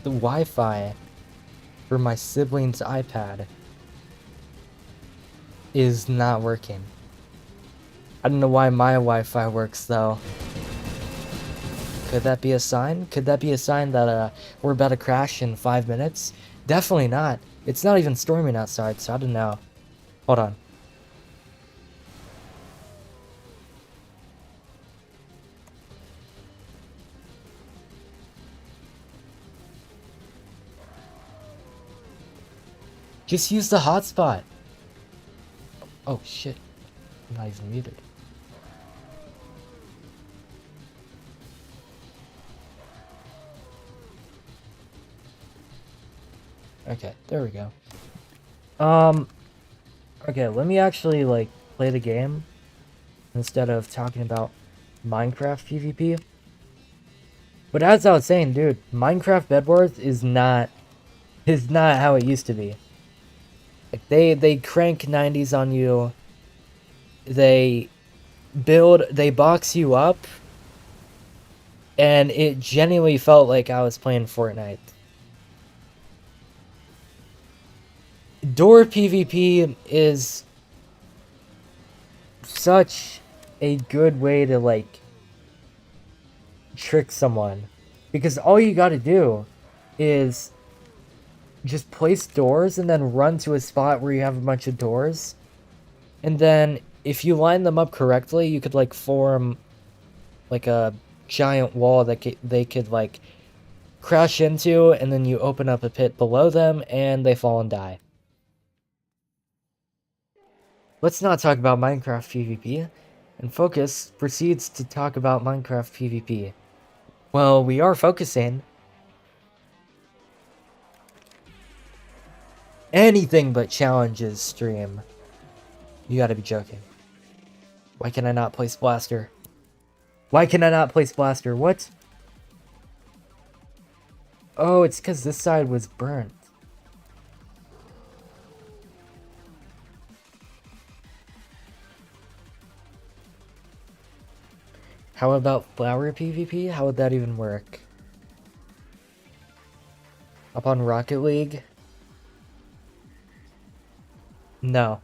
the Wi-Fi for my sibling's iPad is not working. I don't know why my Wi-Fi works though. Could that be a sign? Could that be a sign that we're about to crash in 5 minutes? Definitely not. It's not even storming outside, so I don't know. Hold on. Just use the hotspot. Oh shit. I'm not even muted. Okay, there we go. Okay, let me actually, like, play the game instead of talking about Minecraft PvP. But as I was saying, dude, Minecraft Bed Wars is not how it used to be. Like, they crank 90s on you. They they box you up, and it genuinely felt like I was playing Fortnite. Door PvP is such a good way to, like, trick someone, because all you gotta do is just place doors and then run to a spot where you have a bunch of doors, and then if you line them up correctly, you could, like, form like a giant wall that they could, like, crash into, and then you open up a pit below them and they fall and die. Let's not talk about Minecraft PvP, and Focus proceeds to talk about Minecraft PvP. Well, we are focusing. Anything but challenges stream. You gotta be joking. Why can I not place Blaster? Why can I not place Blaster? What? Oh, it's because this side was burnt. How about flower PvP? How would that even work? Up on Rocket League? No.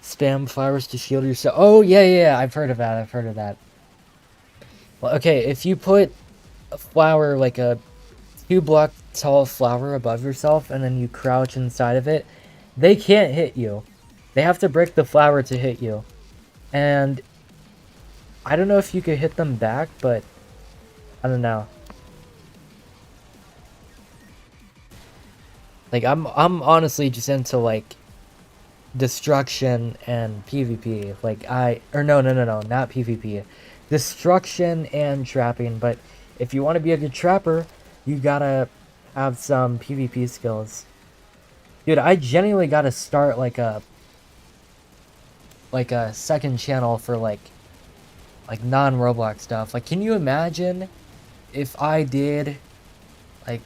Spam flowers to shield yourself. Oh, yeah, I've heard of that. Well, okay, if you put a flower, like a 2-block tall flower above yourself, and then you crouch inside of it, they can't hit you. They have to break the flower to hit you. And I don't know if you could hit them back, but I don't know. Like, I'm honestly just into, like, destruction and PvP. Like, no, not PvP. Destruction and trapping, but if you want to be a good trapper, you gotta have some PvP skills. Dude, I genuinely gotta start, like a second channel for, like non-Roblox stuff. Like, can you imagine if I did, like,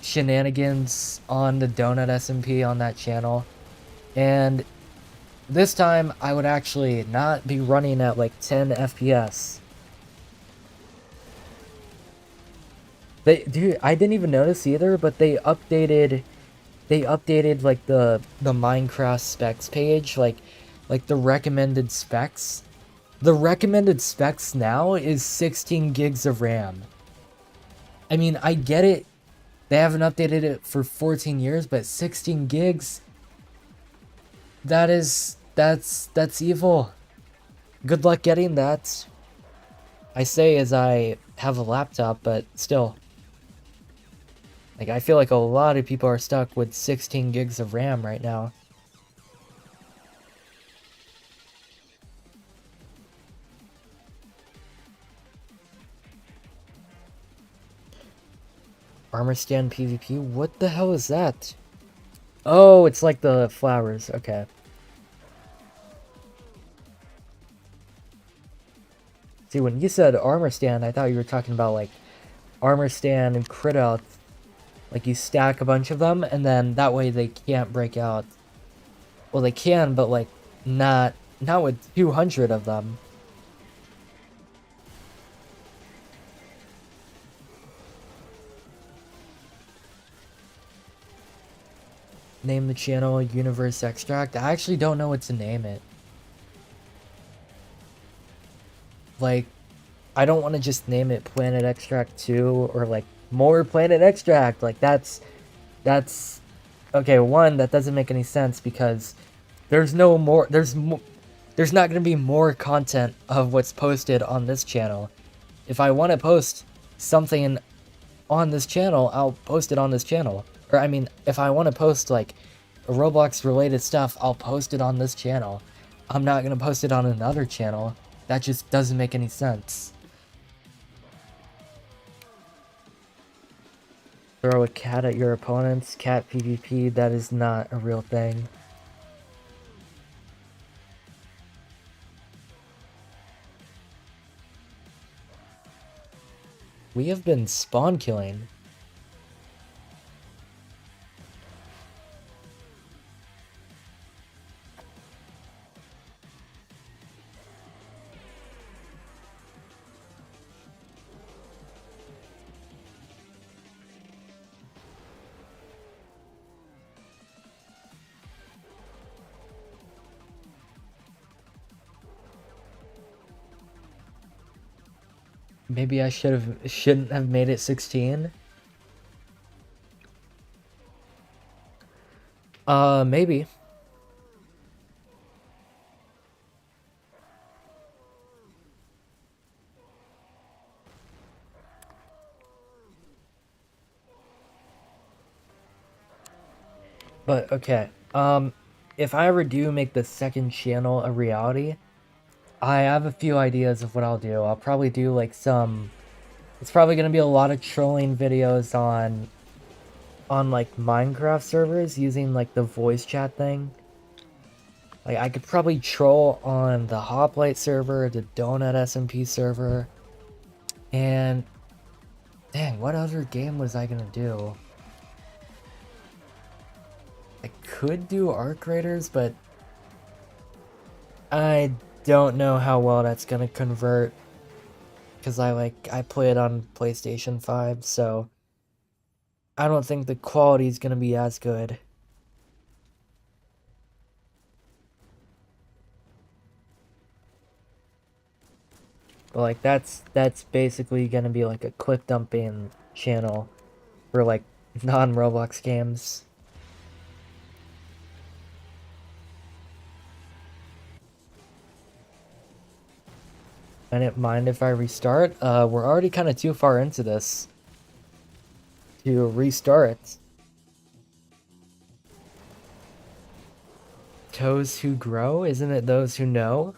shenanigans on the Donut SMP on that channel? And this time, I would actually not be running at, like, 10 FPS. Dude, I didn't even notice either, but they updated, like, the Minecraft specs page, like the recommended specs. The recommended specs now is 16 gigs of RAM. I mean, I get it. They haven't updated it for 14 years, but 16 gigs... that's evil. Good luck getting that. I say as I have a laptop, but still. Like, I feel like a lot of people are stuck with 16 gigs of RAM right now. Armor stand PvP? What the hell is that? Oh, it's like the flowers. Okay. See, when you said armor stand, I thought you were talking about, like, armor stand and crit out. Like, you stack a bunch of them, and then that way they can't break out. Well, they can, but, like, not with 200 of them. Name the channel Universe Extract. I actually don't know what to name it. Like, I don't want to just name it Planet Extract 2 or, like, more Planet Extract. Like, that's okay. One, that doesn't make any sense because there's not going to be more content of what's posted on this channel. If I want to post something on this channel, I'll post it on this channel. Or, I mean, if I want to post, like, Roblox related stuff, I'll post it on this channel. I'm not going to post it on another channel. That just doesn't make any sense. Throw a cat at your opponents. Cat PvP, that is not a real thing. We have been spawn killing. Maybe I shouldn't have made it 16. Maybe. But okay. If I ever do make the second channel a reality, I have a few ideas of what I'll do. I'll probably do like some... It's probably gonna be a lot of trolling videos on like Minecraft servers using like the voice chat thing. Like I could probably troll on the Hoplite server, the Donut SMP server, and dang, what other game was I gonna do? I could do Arc Raiders, but I don't know how well that's gonna convert, because I play it on PlayStation 5, so I don't think the quality is gonna be as good. But like that's basically gonna be like a clip dumping channel for like non-Roblox games. I didn't mind if I restart. We're already kind of too far into this to restart. Toes who grow? Isn't it those who know?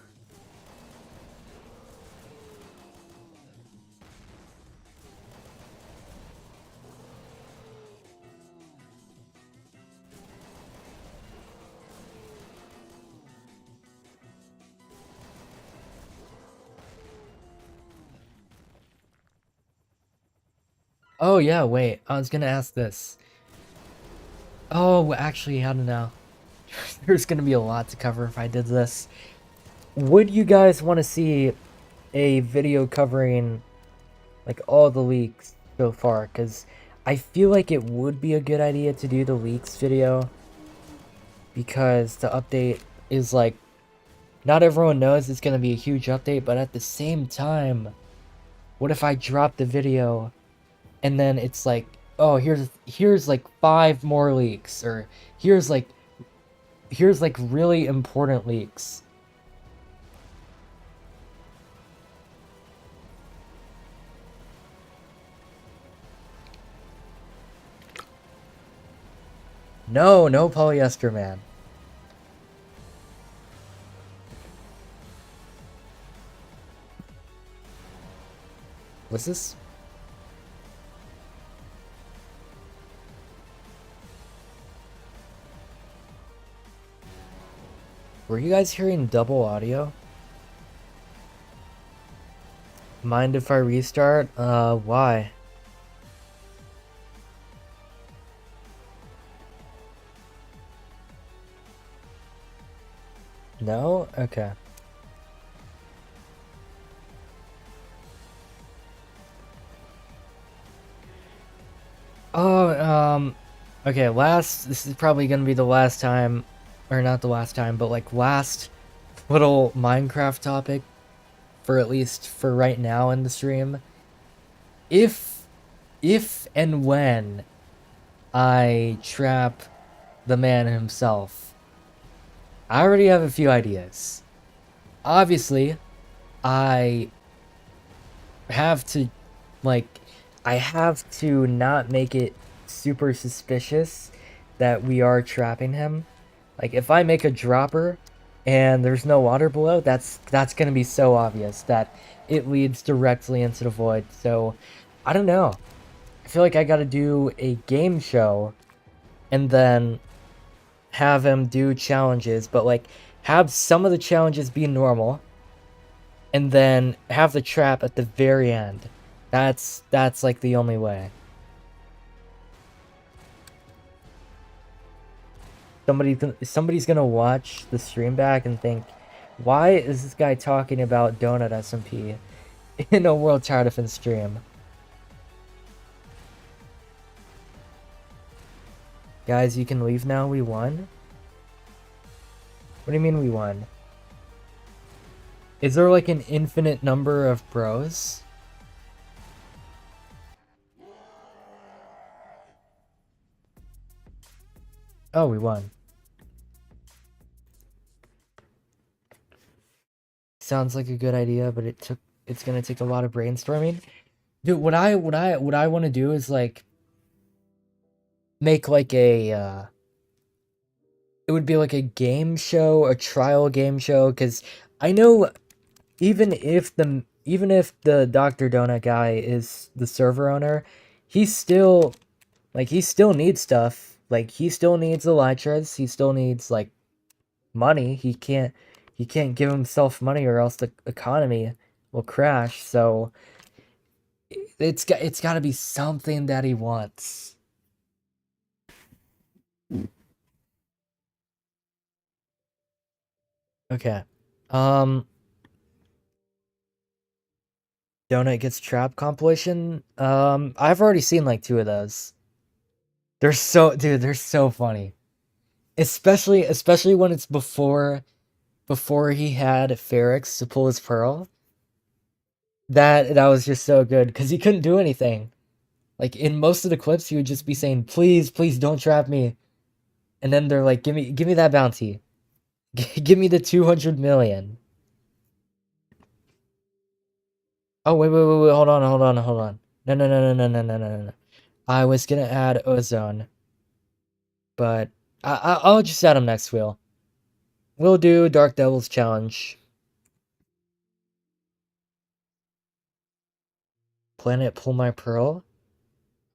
Oh yeah, wait. I was gonna ask this. Oh, actually, how to know? There's gonna be a lot to cover if I did this. Would you guys want to see a video covering like all the leaks so far? Because I feel like it would be a good idea to do the leaks video, because the update is like, not everyone knows it's gonna be a huge update, but at the same time, what if I drop the video and then it's like, oh, here's like 5 more leaks, or here's like really important leaks. No polyester, man. What's this? Were you guys hearing double audio? Mind if I restart? Why? No? Okay. Oh, okay, this is probably gonna be the last time, or not the last time, but like last little Minecraft topic, for at least for right now in the stream. If and when I trap the man himself, I already have a few ideas. Obviously, I have to, like, I have to not make it super suspicious that we are trapping him. Like, if I make a dropper, and there's no water below, that's gonna be so obvious that it leads directly into the void. So I don't know. I feel like I gotta do a game show and then have him do challenges, but like have some of the challenges be normal and then have the trap at the very end. That's like the only way. Somebody's gonna watch the stream back and think, why is this guy talking about Donut SMP in a World Tower Defense stream? Guys, you can leave now. We won. What do you mean we won? Is there like an infinite number of bros? Oh, we won. Sounds like a good idea, but it's gonna take a lot of brainstorming. Dude, what I want to do is like make like a it would be like a game show, a trial game show, because I know even if the Dr. Donut guy is the server owner, he's still he still needs stuff. Like he still needs elytras, he still needs like money. He can't give himself money or else the economy will crash. So it's got to be something that he wants. Okay. Um Donut gets trapped compilation. I've already seen like two of those. They're so funny. Especially when it's before he had Ferrex to pull his pearl. That was just so good because he couldn't do anything. Like in most of the clips, he would just be saying, "Please, please don't trap me." And then they're like, give me that bounty. Give me the 200 million." Oh, wait, hold on. No, no, no, no, no, no, no, no, no, no. I was gonna add ozone, but I'll just add him next wheel. We'll do Dark Devil's challenge. Planet Pull My Pearl.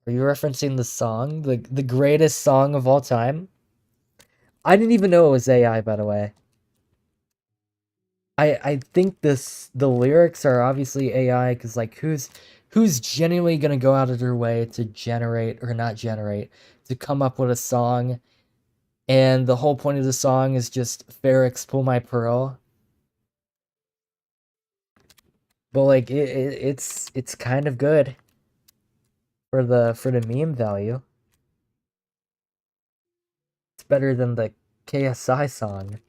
Are you referencing the song, the greatest song of all time? I didn't even know it was AI, by the way. I think the lyrics are obviously AI because like who's genuinely gonna go out of their way to generate or not generate to come up with a song, and the whole point of the song is just Ferrex pull my pearl. But like it's kind of good for the meme value. It's better than the KSI song.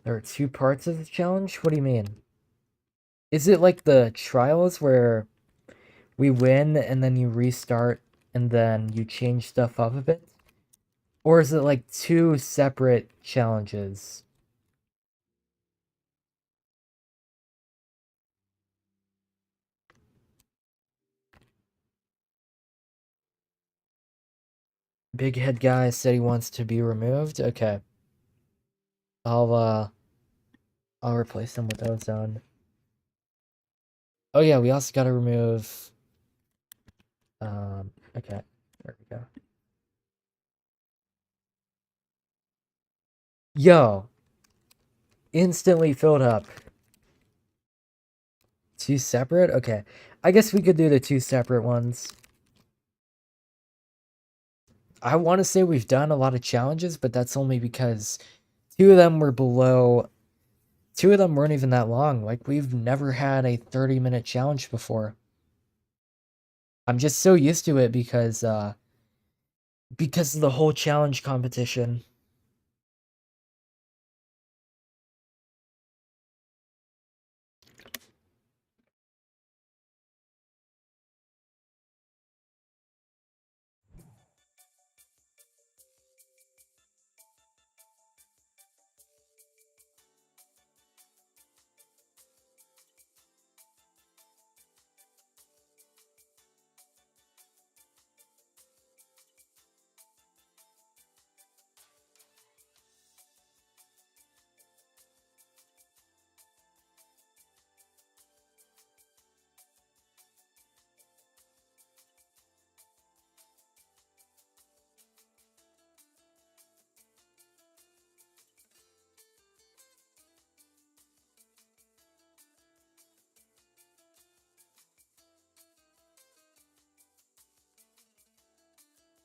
There are two parts of the challenge. What do you mean? Is it like the trials where we win and then you restart and then you change stuff up a bit? Or is it like two separate challenges? Big head guy said he wants to be removed. Okay. I'll uh I'll replace him with ozone. Oh yeah, we also gotta remove okay. There we go. Yo, instantly filled up. Two separate? Okay. I guess we could do the two separate ones. I want to say we've done a lot of challenges, but that's only because two of them were below. Two of them weren't even that long. Like, we've never had a 30-minute challenge before. I'm just so used to it because of the whole challenge competition.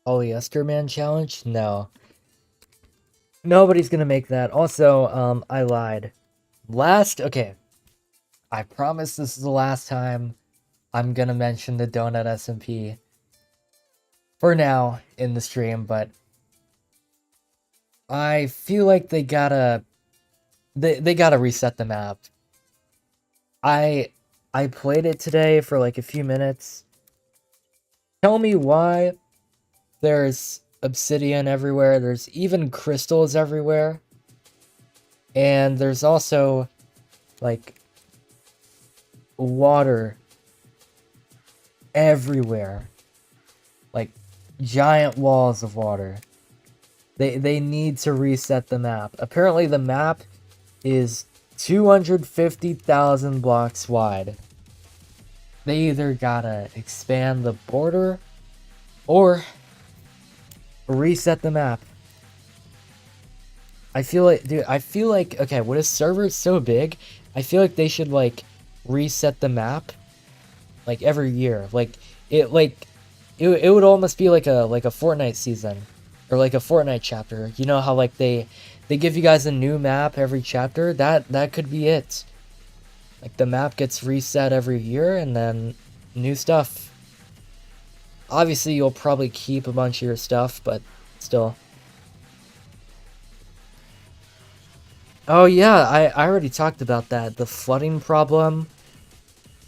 Polyester Man challenge? No. Nobody's gonna make that. Also, I lied. Okay. I promise this is the last time I'm gonna mention the Donut SMP for now in the stream, but I feel like they gotta reset the map. I played it today for like a few minutes. Tell me why there's obsidian everywhere, there's even crystals everywhere, and there's also like water everywhere, like giant walls of water. They need to reset the map. Apparently the map is 250,000 blocks wide. They either gotta expand the border or reset the map. I feel like, dude, okay, when a server is so big, I feel like they should like reset the map like every year. It would almost be like a Fortnite season or like a Fortnite chapter. You know how like they give you guys a new map every chapter? That could be it. Like the map gets reset every year and then new stuff. Obviously you'll probably keep a bunch of your stuff, but still. Oh yeah, I already talked about that. The flooding problem.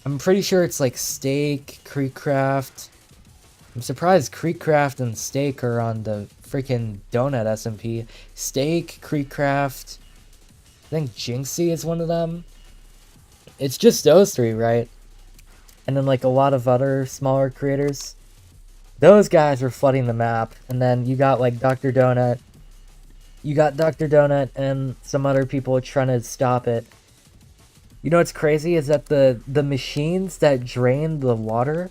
I'm pretty sure it's like Steak, Creekcraft. I'm surprised Creekcraft and Steak are on the freaking Donut SMP. Steak, Creekcraft. I think Jinxie is one of them. It's just those three, right? And then like a lot of other smaller creators. Those guys were flooding the map. And then you got like Dr. Donut. You got Dr. Donut and some other people trying to stop it. You know what's crazy is that the machines that drain the water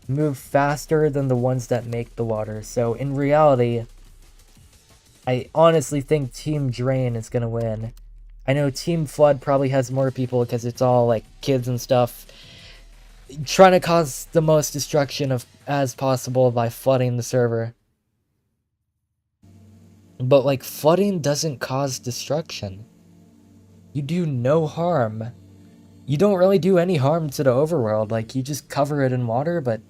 move faster than the ones that make the water. So in reality, I honestly think Team Drain is gonna win. I know Team Flood probably has more people because it's all like kids and stuff trying to cause the most destruction as possible by flooding the server. But like flooding doesn't cause destruction. You do no harm. You don't really do any harm to the overworld. Like you just cover it in water, but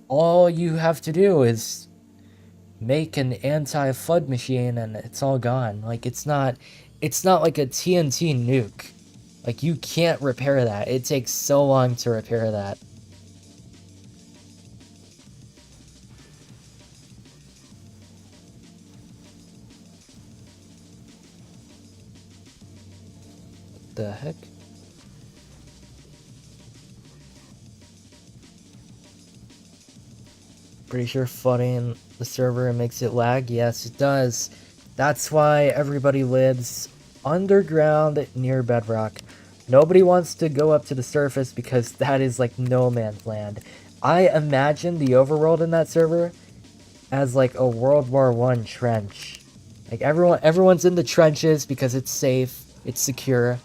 all you have to do is make an anti-flood machine and it's all gone. Like it's not like a TNT nuke. Like you can't repair that. It takes so long to repair that. What the heck? Pretty sure flooding the server makes it lag. Yes, it does. That's why everybody lives underground near bedrock. Nobody wants to go up to the surface because that is like no man's land. I imagine the overworld in that server as like a World War I trench. Like everyone's in the trenches because it's safe, it's secure.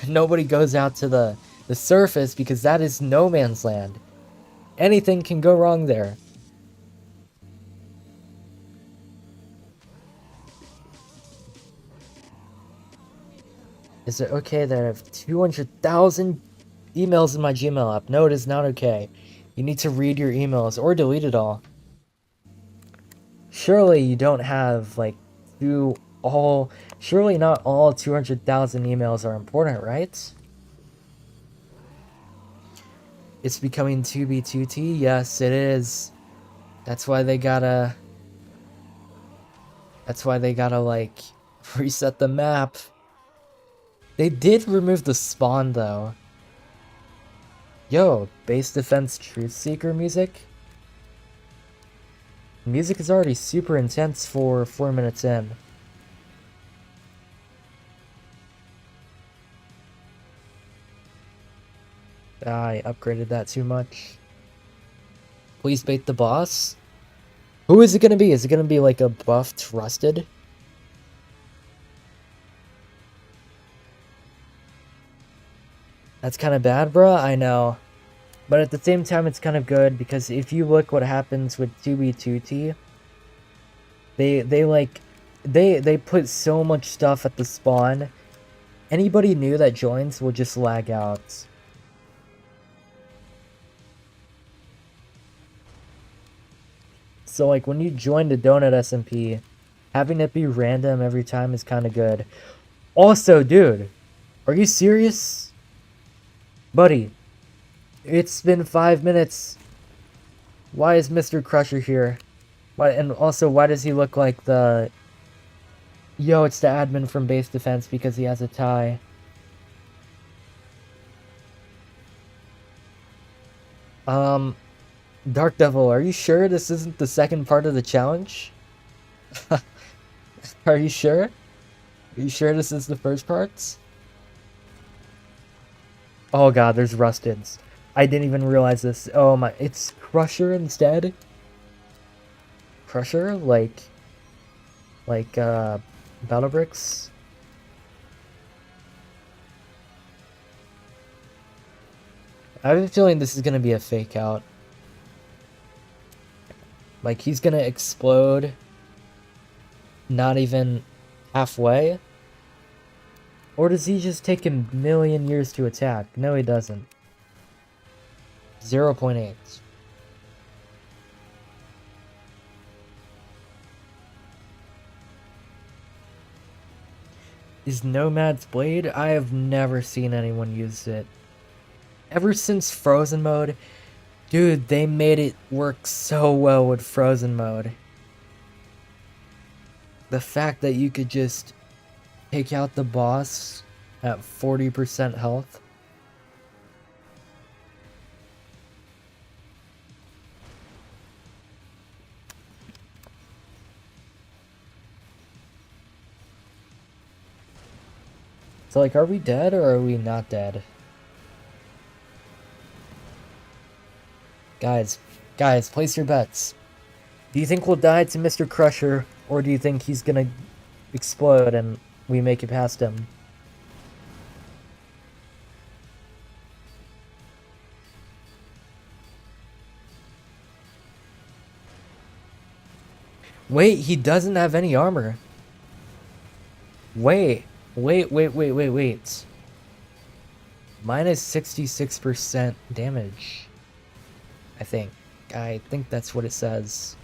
Nobody goes out to the surface because that is no man's land. Anything can go wrong there. Is it okay that I have 200,000 emails in my Gmail app? No, it is not okay. You need to read your emails or delete it all. Surely you don't have, like, surely not all 200,000 emails are important, right? It's becoming 2B2T? Yes, it is. That's why they gotta, like, reset the map. They did remove the spawn, though. Yo, base defense truth seeker music? Music is already super intense for 4 minutes in. I upgraded that too much. Please bait the boss? Who is it gonna be? Is it gonna be like a buffed Rusted? That's kind of bad, bruh. I know. But at the same time, it's kind of good because if you look what happens with 2B2T, they put so much stuff at the spawn. Anybody new that joins will just lag out. So like when you join the donut SMP, having it be random every time is kind of good. Also, dude, are you serious? Buddy, it's been 5 minutes. Why is Mr. Crusher here? Why, and also, why does he look like the... Yo, it's the admin from base defense because he has a tie. Dark Devil, are you sure this isn't the second part of the challenge? Are you sure? Are you sure this is the first parts? Oh god, there's Rusteds. I didn't even realize this. Oh my, it's Crusher instead? Crusher? Like, Battle Bricks? I have a feeling this is gonna be a fake out. Like, he's gonna explode not even halfway? Or does he just take a million years to attack? No, he doesn't. 0.8. Is Nomad's Blade? I have never seen anyone use it. Ever since Frozen mode, dude, they made it work so well with Frozen mode. The fact that you could just take out the boss at 40% health. So like, are we dead or are we not dead? Guys, place your bets. Do you think we'll die to Mr. Crusher, or do you think he's gonna explode and we make it past him? Wait, he doesn't have any armor. Wait. Minus 66% damage. I think that's what it says.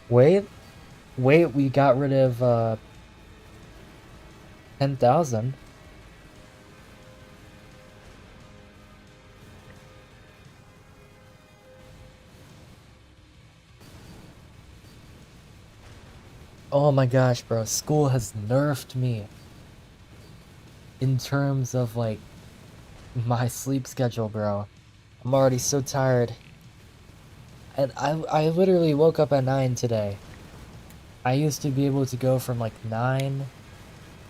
Wait, we got rid of 10,000. Oh my gosh, bro, school has nerfed me in terms of like my sleep schedule, bro. I'm already so tired. And I literally woke up at 9 today. I used to be able to go from like 9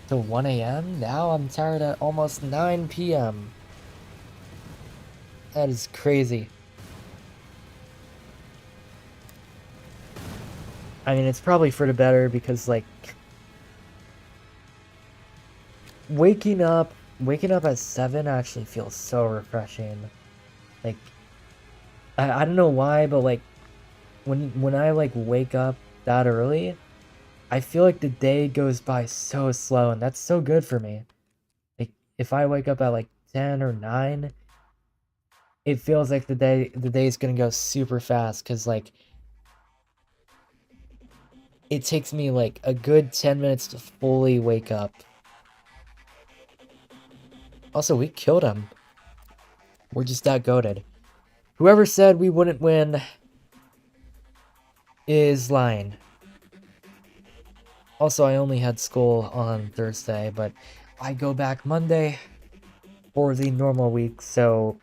to 1 a.m. Now I'm tired at almost 9 p.m. That is crazy. I mean, it's probably for the better because like waking up at 7 actually feels so refreshing. Like I don't know why, but like when I like wake up that early, I feel like the day goes by so slow, and that's so good for me. Like if I wake up at like 10 or 9, it feels like the day's gonna go super fast because like it takes me like a good 10 minutes to fully wake up. Also, we killed him. We're just that goated. Whoever said we wouldn't win is lying. Also, I only had school on Thursday, but I go back Monday for the normal week, so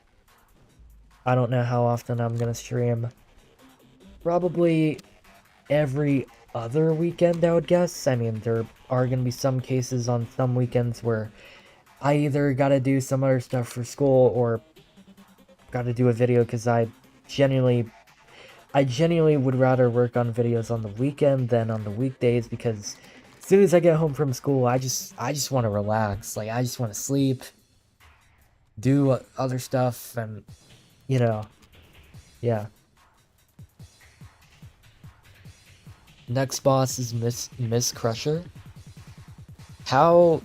I don't know how often I'm gonna stream. Probably every other weekend, I would guess. I mean, there are gonna be some cases on some weekends where I either gotta do some other stuff for school or gotta do a video because I genuinely I genuinely would rather work on videos on the weekend than on the weekdays, because as soon as I get home from school, I just want to relax. Like, I just want to sleep, do other stuff, and you know, yeah. Next boss is Miss Crusher. How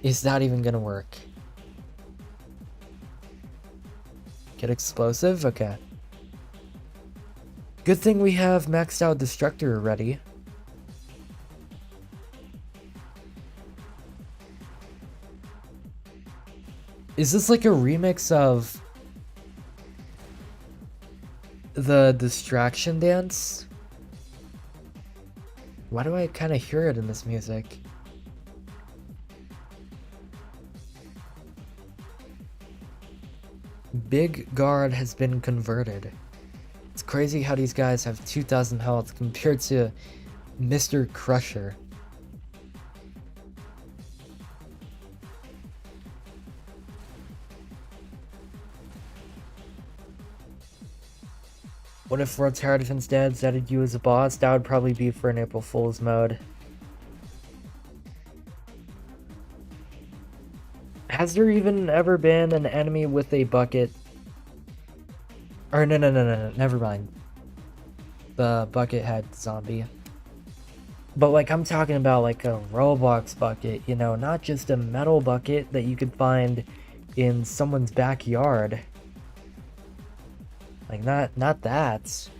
is that even gonna work? Get explosive? Okay. Good thing we have maxed out Destructor already. Is this like a remix of the Distraction Dance? Why do I kind of hear it in this music? Big Guard has been converted. It's crazy how these guys have 2,000 health compared to Mr. Crusher. What if World Tower Defense Dads added you as a boss? That would probably be for an April Fool's mode. Has there even ever been an enemy with a bucket? Or no, never mind. The bucket had zombie. But like, I'm talking about like a Roblox bucket, you know, not just a metal bucket that you could find in someone's backyard. Like, not that.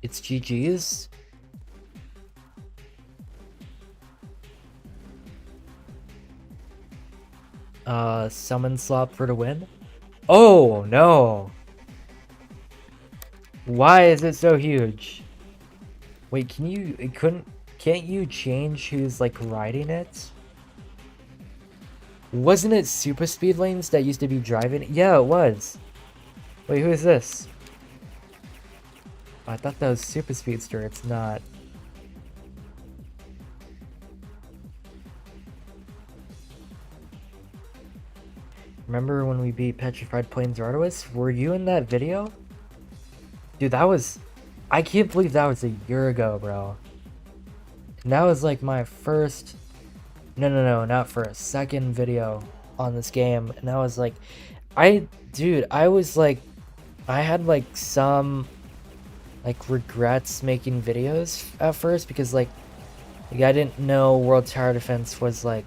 It's GG's. Summon slot for the win. Oh no! Why is it so huge? Wait, can't you change who's like riding it? Wasn't it Super Speed Lanes that used to be driving it? Yeah, it was. Wait, who is this? I thought that was Super Speedster, it's not. Remember when we beat Petrified Plains Arduous? Were you in that video? Dude, that was... I can't believe that was a year ago, bro. And that was like my first... No, not for a second video on this game. And that was like... Dude, I was like... I had like some... like regrets making videos at first, because like I didn't know World Tower Defense was like...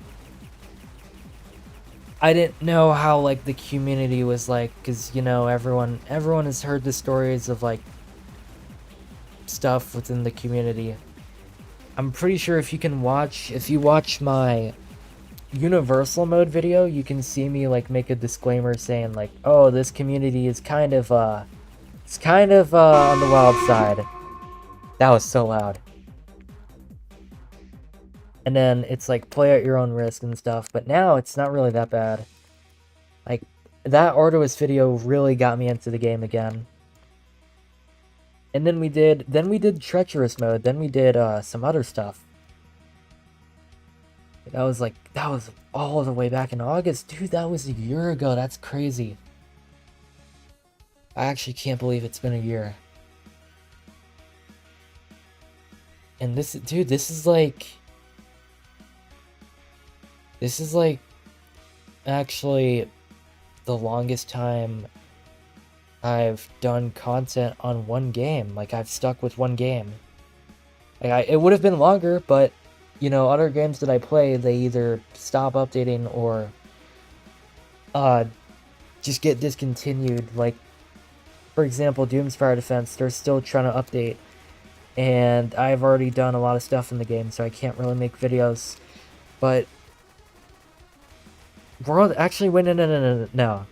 I didn't know how like the community was like, because you know, everyone has heard the stories of like stuff within the community. I'm pretty sure if you watch my universal mode video, you can see me like make a disclaimer saying like, oh, this community is kind of on the wild side. That was so loud. And then it's like play at your own risk and stuff, but now it's not really that bad. Like, that Arduous video really got me into the game again. And then we did treacherous mode, then we did some other stuff. That was all the way back in August. Dude, that was a year ago. That's crazy. I actually can't believe it's been a year. And this is like actually the longest time I've done content on one game. Like, I've stuck with one game. Like, it would have been longer, but you know, other games that I play, they either stop updating or just get discontinued. Like, for example, Doom's Fire Defense, they're still trying to update, and I've already done a lot of stuff in the game, so I can't really make videos. But actually, wait, no.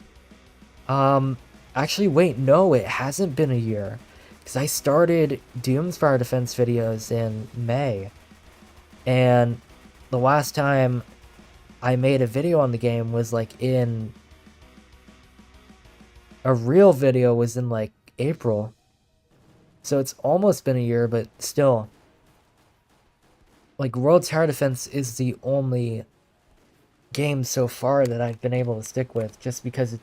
Actually, wait, no, it hasn't been a year, because I started Doom's Fire Defense videos in May, and the last time I made a video on the game was like in A real video was in like April. So it's almost been a year, but still. Like, World Tower Defense is the only game so far that I've been able to stick with, just because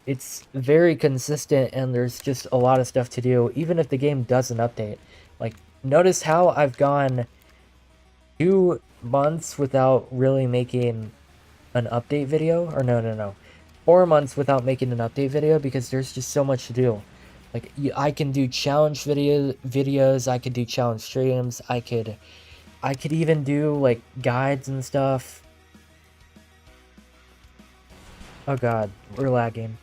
it's very consistent and there's just a lot of stuff to do, even if the game doesn't update. Like, notice how I've gone 2 months without really making an update video? Or no. 4 months without making an update video because there's just so much to do. Like, I can do challenge videos, I could do challenge streams, I could even do, like, guides and stuff. Oh god, we're lagging.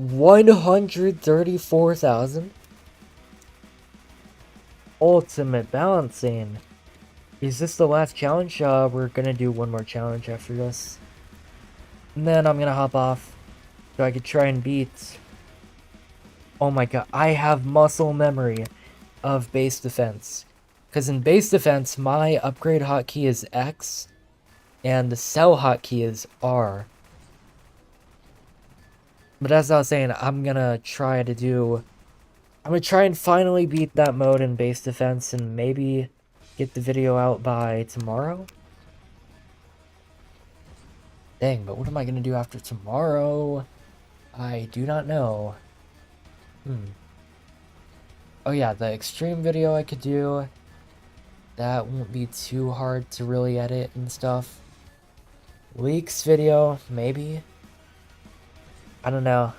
$134,000? Ultimate balancing. Is this the last challenge? We're gonna do one more challenge after this. And then I'm gonna hop off so I could try and beat... Oh my god, I have muscle memory of base defense. Because in base defense, my upgrade hotkey is X, and the sell hotkey is R. But as I was saying, I'm gonna try and finally beat that mode in base defense and maybe get the video out by tomorrow? Dang, but what am I gonna do after tomorrow? I do not know. Oh yeah, the extreme video I could do. That won't be too hard to really edit and stuff. Leaks video, maybe? I don't know.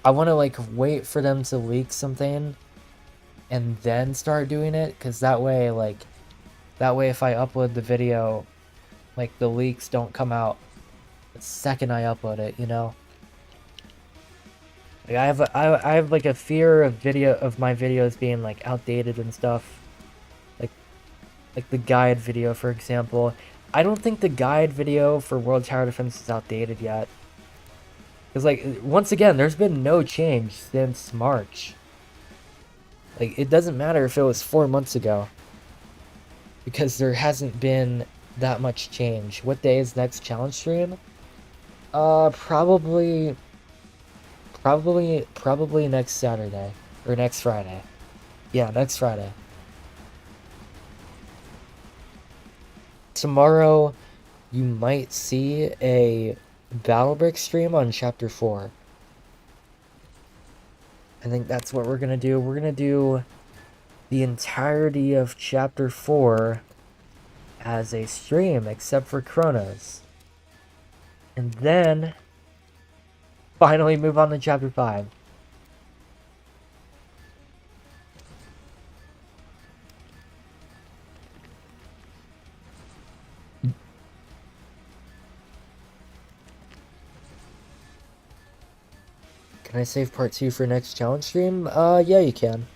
I want to, like, wait for them to leak something and then start doing it, because that way if I upload the video, like, the leaks don't come out the second I upload it, you know? Like, I have like a fear of my videos being, like, outdated and stuff. Like the guide video, for example. I don't think the guide video for World Tower Defense is outdated yet. Because, like, once again, there's been no change since March. Like, it doesn't matter if it was 4 months ago. Because there hasn't been that much change. What day is next challenge stream? Probably next Saturday. Or next Friday. Yeah, next Friday. Tomorrow, you might see a Battlebrick stream on Chapter 4. I think that's what we're gonna do. We're gonna do the entirety of Chapter 4 as a stream, except for Chronos. And then, finally move on to Chapter 5. Can I save part 2 for next challenge stream? Yeah, you can.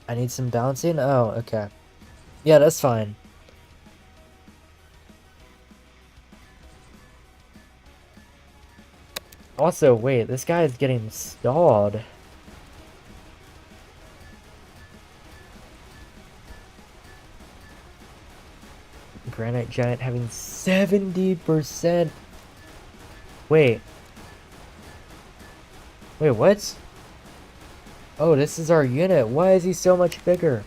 I need some balancing? Oh, okay. Yeah, that's fine. Also, wait, this guy is getting stalled. Granite Giant having 70%. Wait. Wait, what? Oh, this is our unit. Why is he so much bigger?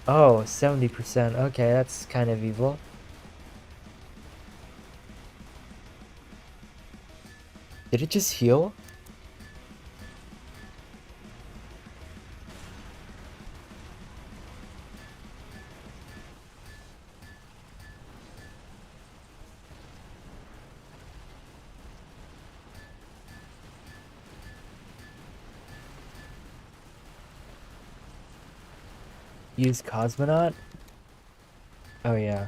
Oh, 70%. Okay, that's kind of evil. Did it just heal? Use Cosmonaut? Oh yeah.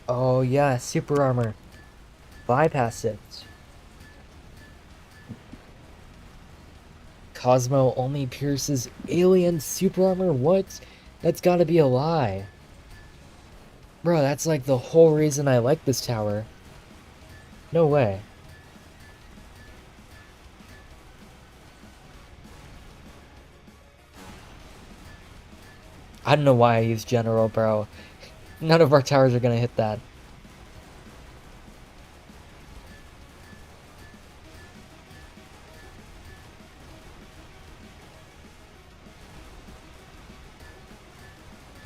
Oh yeah, super armor. Bypass it. Cosmo only pierces alien super armor? What? That's gotta be a lie. Bro, that's like the whole reason I like this tower. No way. I don't know why I use general, bro. None of our towers are gonna hit that.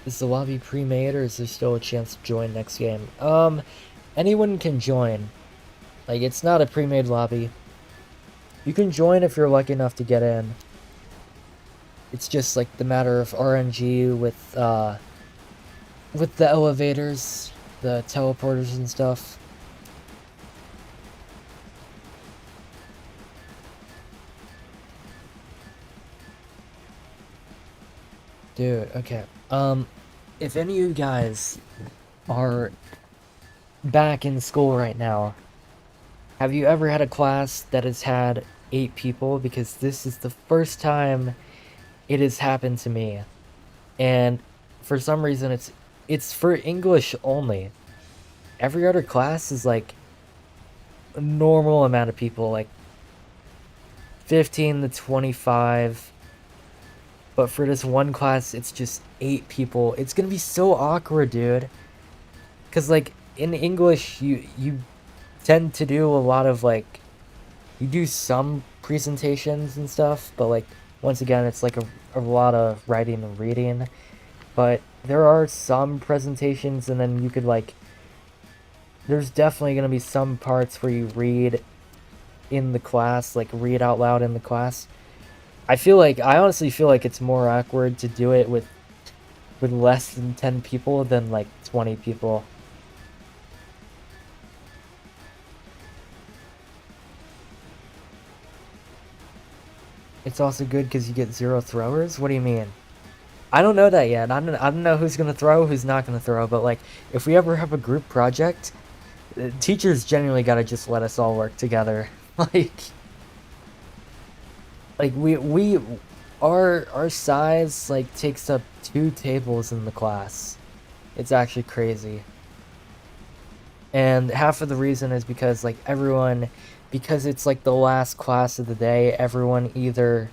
Is the lobby pre-made or is there still a chance to join next game? Anyone can join. Like, it's not a pre-made lobby. You can join if you're lucky enough to get in. It's just like the matter of RNG with the elevators, the teleporters and stuff. Dude, okay. If any of you guys are back in school right now, have you ever had a class that has had 8 people? Because this is the first time it has happened to me. And for some reason it's for English only. Every other class is like a normal amount of people, like 15 to 25. But for this one class, it's just 8 people. It's gonna be so awkward, dude. Cause like in English, you tend to do a lot of like, you do some presentations and stuff, but like once again, it's like a lot of writing and reading. But there are some presentations, and then you could like, there's definitely gonna be some parts where you read in the class, like read out loud in the class. I honestly feel like it's more awkward to do it with less than 10 people than like 20 people. It's also good because you get 0 throwers? What do you mean? I don't know that yet. I don't know who's gonna throw, who's not gonna throw, but like, if we ever have a group project, teachers genuinely gotta just let us all work together. Like, like our size like takes up 2 tables in the class. It's actually crazy. And half of the reason is because like everyone, because it's like the last class of the day, everyone either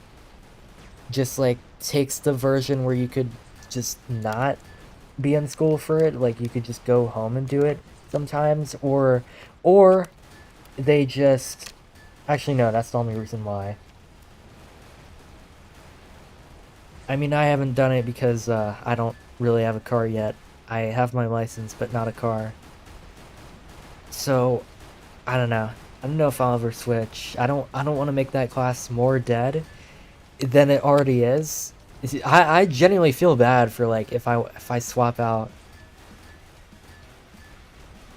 just like takes the version where you could just not be in school for it, like you could just go home and do it sometimes, or they just, actually no, that's the only reason why. I mean, I haven't done it because I don't really have a car yet. I have my license but not a car, so I don't know. I don't know if I'll ever switch. I don't want to make that class more dead than it already is. I genuinely feel bad for like if I swap out.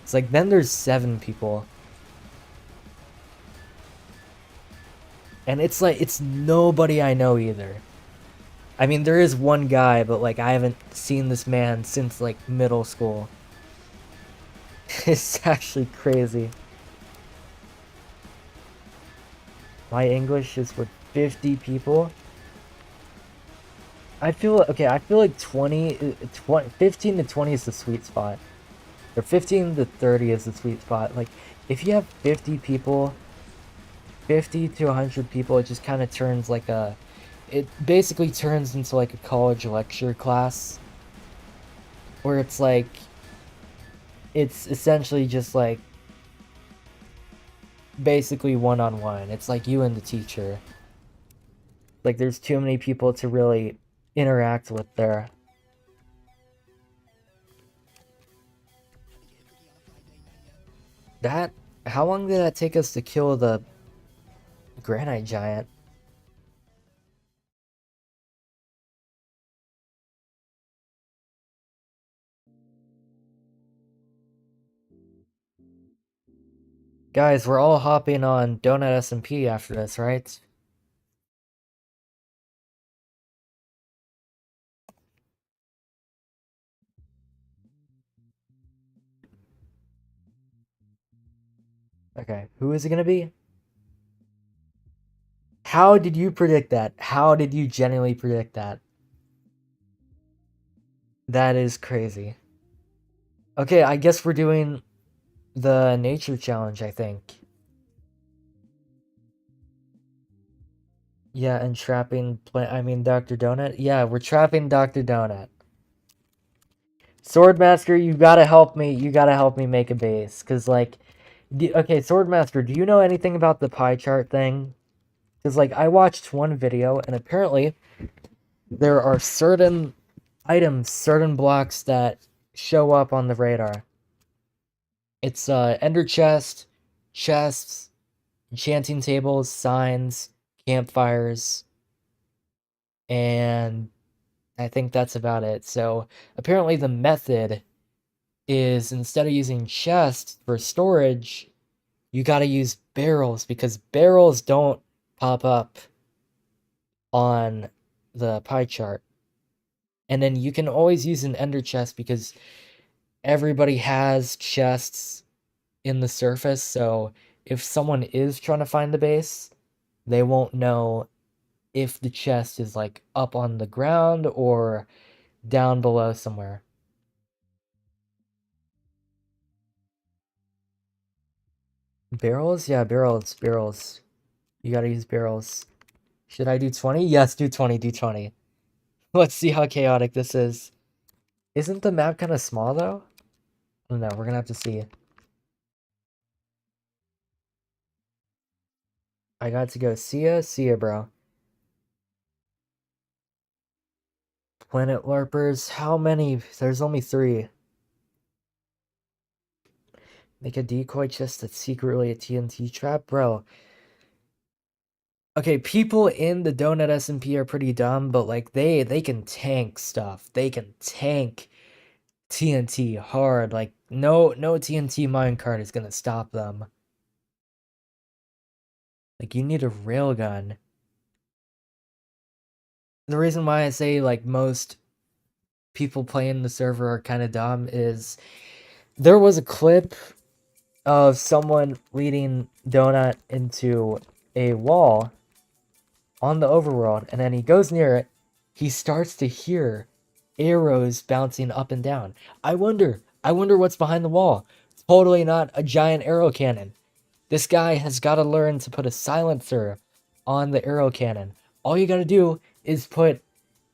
It's like then there's 7 people. And it's like it's nobody I know either. I mean, there is one guy, but like I haven't seen this man since like middle school. It's actually crazy. My English is for 50 people. I feel okay, I feel like 15 to 20 is the sweet spot. Or 15 to 30 is the sweet spot. Like if you have 50 people, 50 to 100 people, it just kind of turns like a, it basically turns into like a college lecture class where it's like, it's essentially just like basically one-on-one. It's like you and the teacher. Like there's too many people to really interact with there. That, how long did that take us to kill the granite giant? Guys, we're all hopping on Donut SMP after this, right? Okay, who is it gonna be? How did you predict that? How did you genuinely predict that? That is crazy. Okay, I guess we're doing the nature challenge, I think. Yeah, and trapping Dr. Donut. Yeah, we're trapping Dr. Donut. Swordmaster, you gotta help me. You gotta help me make a base. Cause like, okay, Swordmaster, do you know anything about the pie chart thing? Cause like, I watched one video, and apparently there are certain items, certain blocks that show up on the radar. It's ender chest, chests, enchanting tables, signs, campfires, and I think that's about it. So apparently the method is, instead of using chests for storage, you gotta use barrels, because barrels don't pop up on the pie chart. And then you can always use an ender chest because everybody has chests in the surface, so if someone is trying to find the base, they won't know if the chest is like up on the ground or down below somewhere. Barrels? Yeah, barrels. You gotta use barrels. Should I do 20? Yes, do 20, do 20. Let's see how chaotic this is. Isn't the map kind of small, though? I don't know, we're gonna have to see. I got to go. See ya, bro. Planet LARPers, how many? There's only 3. Make a decoy chest that's secretly a TNT trap? Bro. Okay, people in the Donut SMP are pretty dumb, but like they can tank stuff. They can tank TNT hard. Like no TNT minecart is gonna stop them. Like you need a railgun. The reason why I say like most people playing the server are kind of dumb is there was a clip of someone leading Donut into a wall on the overworld, and then he goes near it. He starts to hear arrows bouncing up and down. I wonder what's behind the wall. Totally not a giant arrow cannon. This guy has got to learn to put a silencer on the arrow cannon. All you got to do is put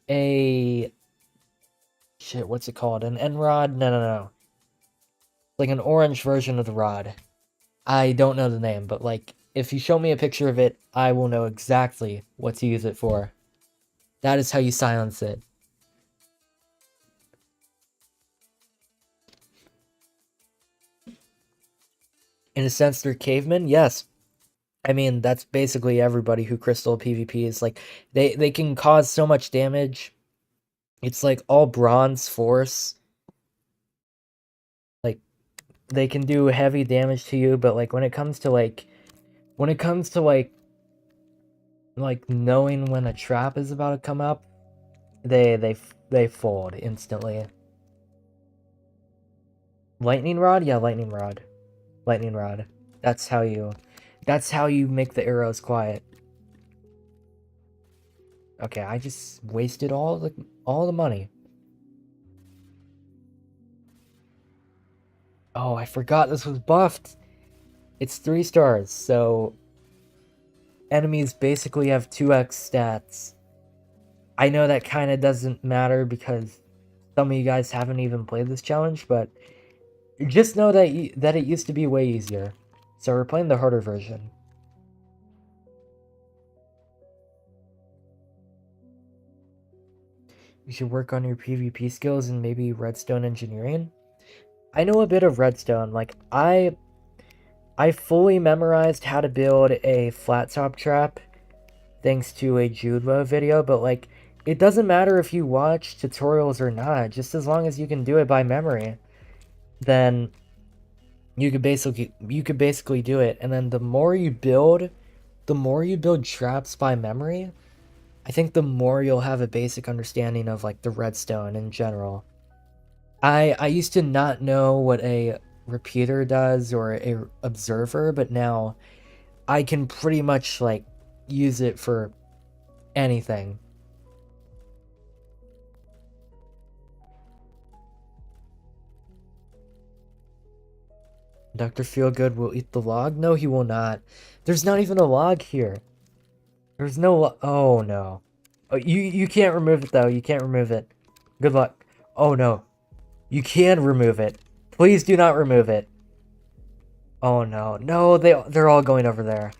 a shit, what's it called? An end rod? No. Like an orange version of the rod. I don't know the name, but like if you show me a picture of it, I will know exactly what to use it for. That is how you silence it. In a sense, they're cavemen? Yes. I mean, that's basically everybody who crystal PvPs. Like, they can cause so much damage. It's like all bronze force. Like, they can do heavy damage to you, but like when it comes to like knowing when a trap is about to come up, they fold instantly. Lightning rod? Yeah, lightning rod. Lightning rod. That's how you make the arrows quiet. Okay, I just wasted all the money. Oh, I forgot this was buffed. It's 3 stars, so enemies basically have 2x stats. I know that kind of doesn't matter because some of you guys haven't even played this challenge, but just know that it used to be way easier. So we're playing the harder version. You should work on your PvP skills and maybe redstone engineering. I know a bit of redstone. Like I fully memorized how to build a flat top trap thanks to a Judwo video, but like it doesn't matter if you watch tutorials or not, just as long as you can do it by memory, then you could basically do it. And then the more you build traps by memory, I think the more you'll have a basic understanding of like the redstone in general. I used to not know what a repeater does or a observer, but now I can pretty much like use it for anything. Dr. Feelgood will eat the log? No, he will not. There's not even a log here. There's no oh no. Oh, you can't remove it though. You can't remove it. Good luck. Oh no. You can remove it. Please do not remove it. Oh no. No, they're all going over there.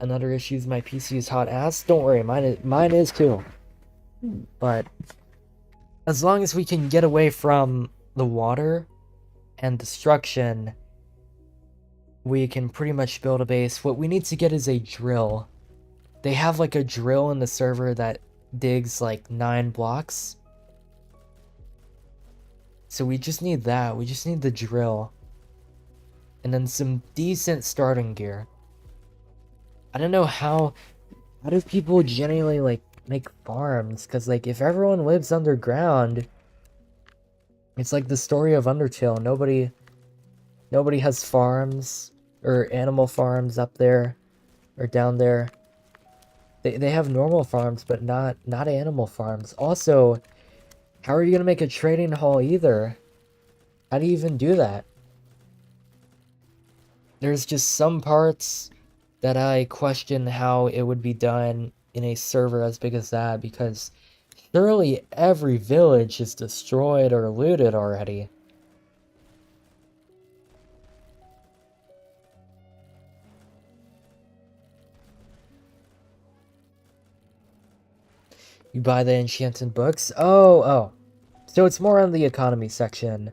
Another issue is my PC is hot ass. Don't worry, mine is too. But as long as we can get away from the water and destruction, we can pretty much build a base. What we need to get is a drill. They have like a drill in the server that digs like 9 blocks. So we just need that. We just need the drill. And then some decent starting gear. I don't know how do people genuinely like make farms? Because like if everyone lives underground, it's like the story of Undertale. Nobody has farms or animal farms up there or down there. They have normal farms, but not animal farms. Also, how are you gonna make a trading hall either? How do you even do that? There's just some parts that I question how it would be done in a server as big as that, because surely every village is destroyed or looted already. You buy the enchanted books? Oh. So it's more on the economy section.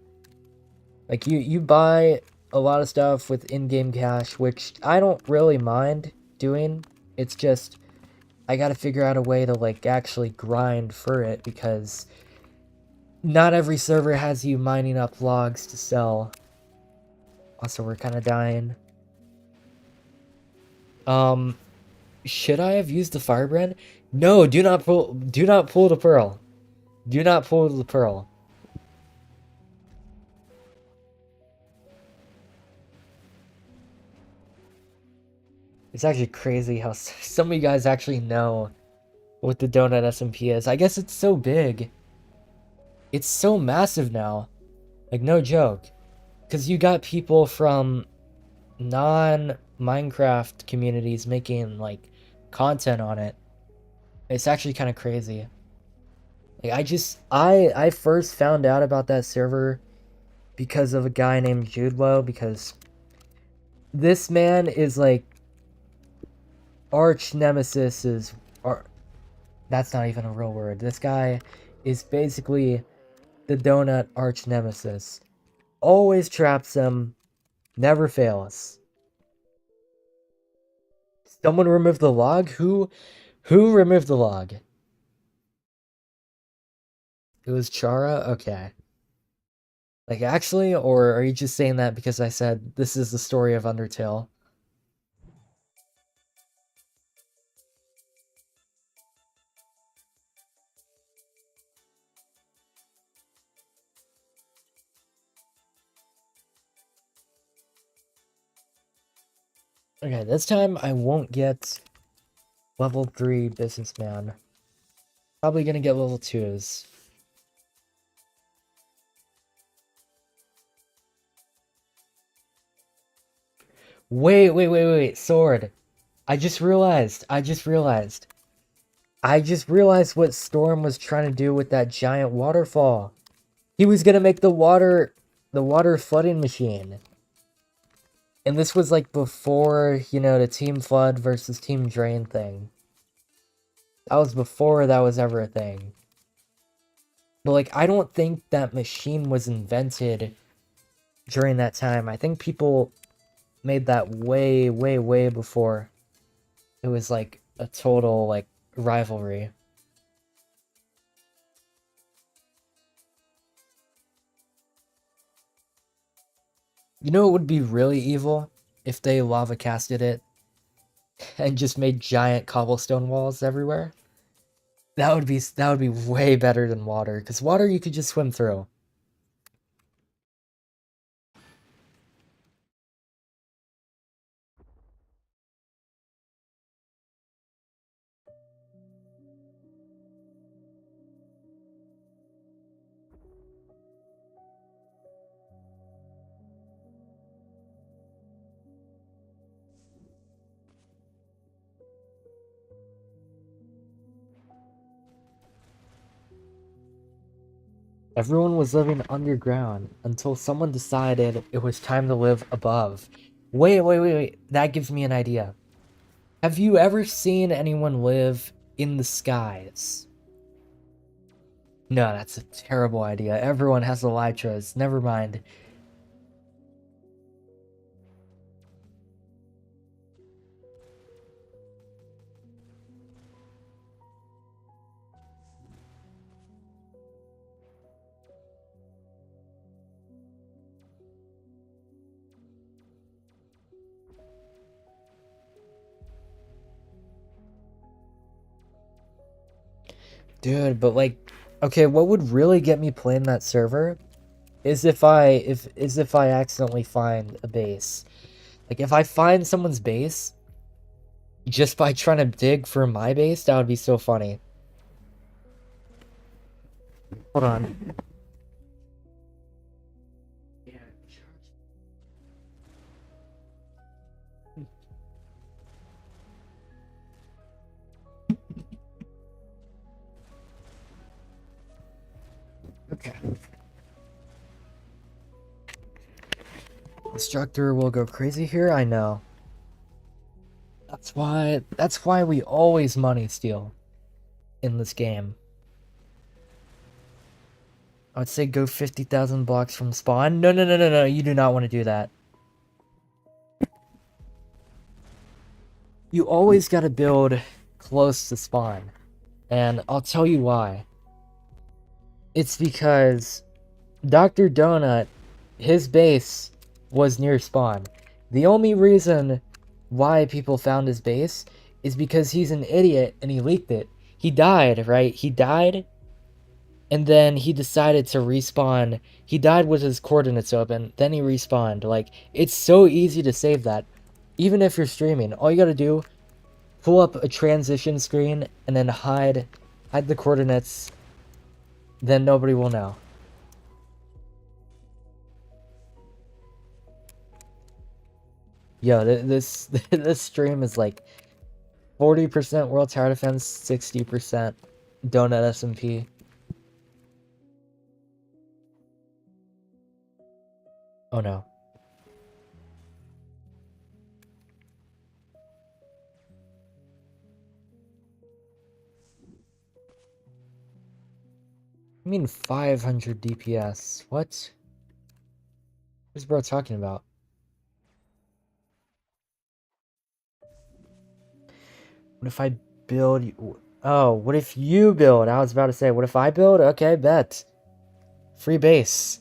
Like you buy a lot of stuff with in-game cash, which I don't really mind doing. It's just I gotta figure out a way to like actually grind for it, because not every server has you mining up logs to sell. Also, we're kind of dying. Should I have used the firebrand? No, do not pull the pearl. Do not pull the pearl. It's actually crazy how some of you guys actually know what the donut SMP is. I guess it's so big. It's so massive now. Like, no joke. Because you got people from non-Minecraft communities making, like, content on it. It's actually kind of crazy. Like, I first found out about that server because of a guy named Judelo, because this man is, like, arch nemesis is... That's not even a real word. This guy is basically the donut arch nemesis. Always traps him, never fails. Someone removed the log? Who removed the log? It was Chara? Okay. Like, actually, or are you just saying that because I said this is the story of Undertale? Okay, this time I won't get level 3 businessman. Probably gonna get level 2s. Wait, sword. I just realized what Storm was trying to do with that giant waterfall. He was gonna make the water flooding machine. And this was like before, you know, the Team Flood versus Team Drain thing. That was before that was ever a thing. But like, I don't think that machine was invented during that time. I think people made that way before it was like a total like rivalry. You know it would be really evil if they lava casted it and just made giant cobblestone walls everywhere. That would be way better than water, because water you could just swim through. Everyone was living underground until someone decided it was time to live above. Wait. That gives me an idea. Have you ever seen anyone live in the skies? No, that's a terrible idea. Everyone has elytras. Never mind. Dude, but like, okay, what would really get me playing that server is if I accidentally find a base. Like if I find someone's base just by trying to dig for my base, that would be so funny. Hold on. Okay. Instructor will go crazy here, I know. That's why we always money steal in this game. I would say go 50,000 blocks from spawn. No, you do not want to do that. You always gotta build close to spawn. And I'll tell you why. It's because Dr. Donut, his base was near spawn. The only reason why people found his base is because he's an idiot and he leaked it. He died, right? He died, and then he decided to respawn. He died with his coordinates open, then he respawned. Like, it's so easy to save that. Even if you're streaming, all you gotta do, pull up a transition screen and then hide the coordinates, then nobody will know. Yo, this this stream is like 40% World Tower Defense, 60% Donut SMP. Oh no. I mean 500 DPS. What? What's bro talking about? What if I build? Oh, what if you build? I was about to say, what if I build? Okay, bet. Free base.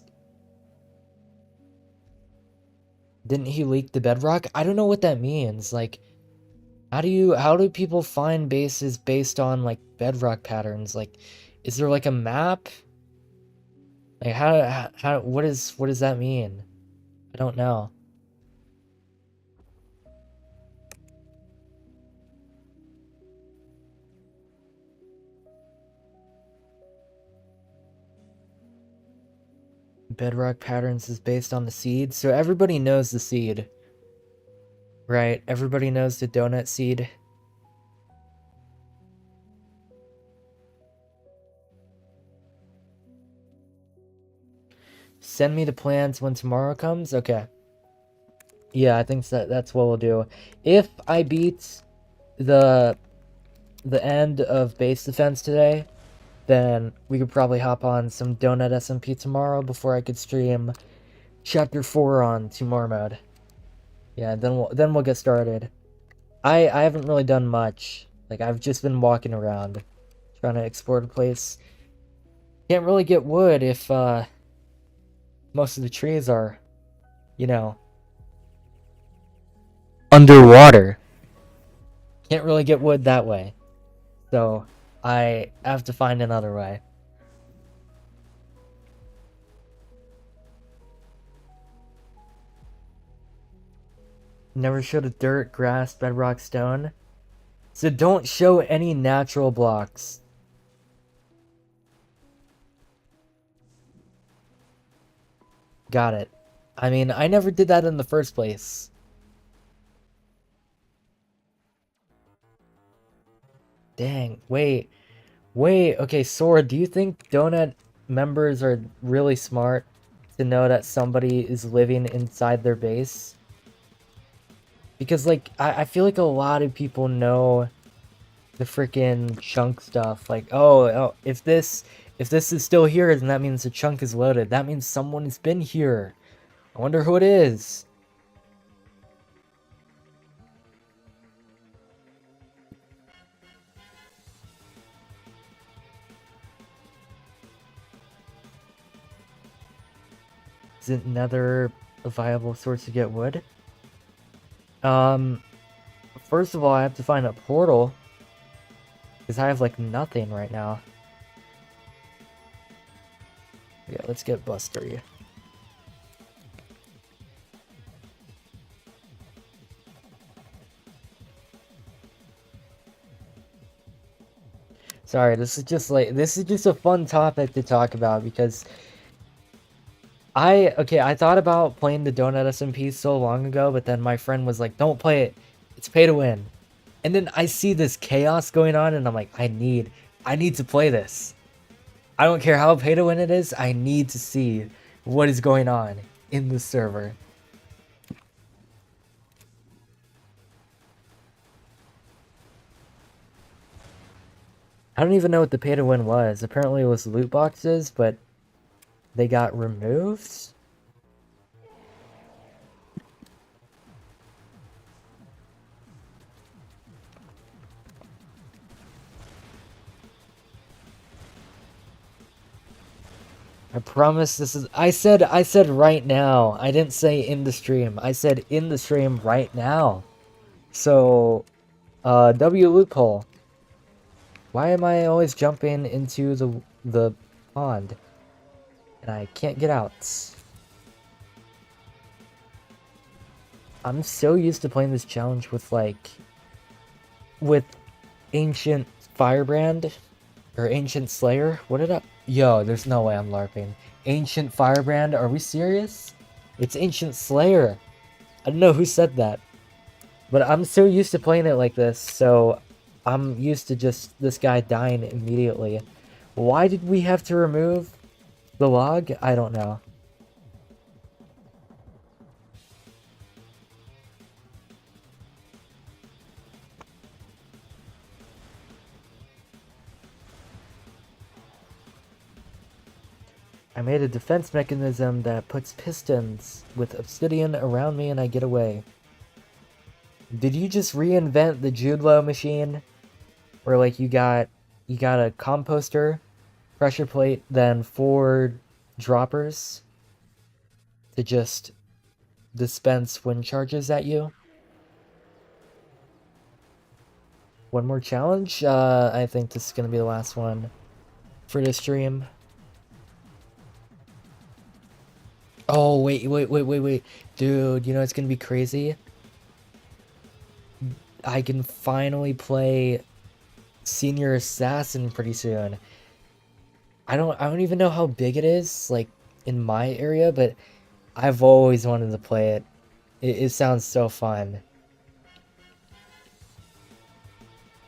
Didn't he leak the bedrock? I don't know what that means. Like, how do people find bases based on like bedrock patterns? Like, is there like a map? Like how what does that mean? I don't know. Bedrock patterns is based on the seed, so everybody knows the seed. Right? Everybody knows the donut seed. Send me the plans when tomorrow comes? Okay. Yeah, I think that's what we'll do. If I beat the end of base defense today, then we could probably hop on some donut SMP tomorrow before I could stream chapter 4 on tomorrow mode. Yeah, then we'll get started. I haven't really done much. Like, I've just been walking around trying to explore the place. Can't really get wood if most of the trees are, you know, underwater. Can't really get wood that way. So I have to find another way. Never showed a dirt, grass, bedrock, stone. So don't show any natural blocks. Got it. I mean, I never did that in the first place. Dang, wait. Okay, Sora, do you think Donut members are really smart to know that somebody is living inside their base? Because, like, I feel like a lot of people know the freaking chunk stuff. Like, oh, if this is still here, then that means the chunk is loaded. That means someone has been here. I wonder who it is. Isn't Nether a viable source to get wood? First of all, I have to find a portal. Because I have, like, nothing right now. Yeah, let's get Buster. Sorry, this is just a fun topic to talk about because I thought about playing the Donut SMP so long ago, but then my friend was like, "Don't play it. It's pay to win." And then I see this chaos going on and I'm like, I need to play this. I don't care how pay to win it is. I need to see what is going on in the server. I don't even know what the pay to win was. Apparently it was loot boxes, but they got removed. I promise this is I said right now. I didn't say in the stream. I said in the stream right now. So W loophole. Why am I always jumping into the pond? And I can't get out. I'm so used to playing this challenge with with ancient firebrand or ancient slayer. What did I? Yo, there's no way I'm LARPing. Ancient firebrand? Are we serious? It's ancient slayer. I don't know who said that, but I'm so used to playing it like this. So I'm used to just this guy dying immediately. Why did we have to remove the log? I don't know. I made a defense mechanism that puts pistons with obsidian around me and I get away. Did you just reinvent the Jude Law machine? Where like you got a composter, pressure plate, then 4 droppers to just dispense wind charges at you? One more challenge? I think this is gonna be the last one for this stream. Oh, wait. Dude, you know it's gonna be crazy? I can finally play Senior Assassin pretty soon. I don't even know how big it is, like, in my area, but I've always wanted to play it. It sounds so fun.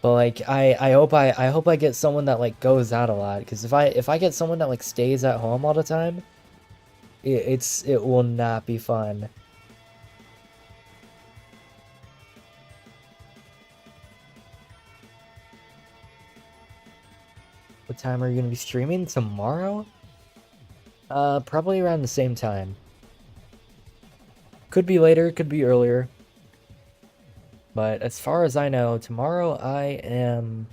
But like I hope I get someone that like goes out a lot, because if I get someone that like stays at home all the time, it will not be fun. What time are you gonna be streaming? Tomorrow? Probably around the same time. Could be later, could be earlier. But as far as I know, tomorrow I am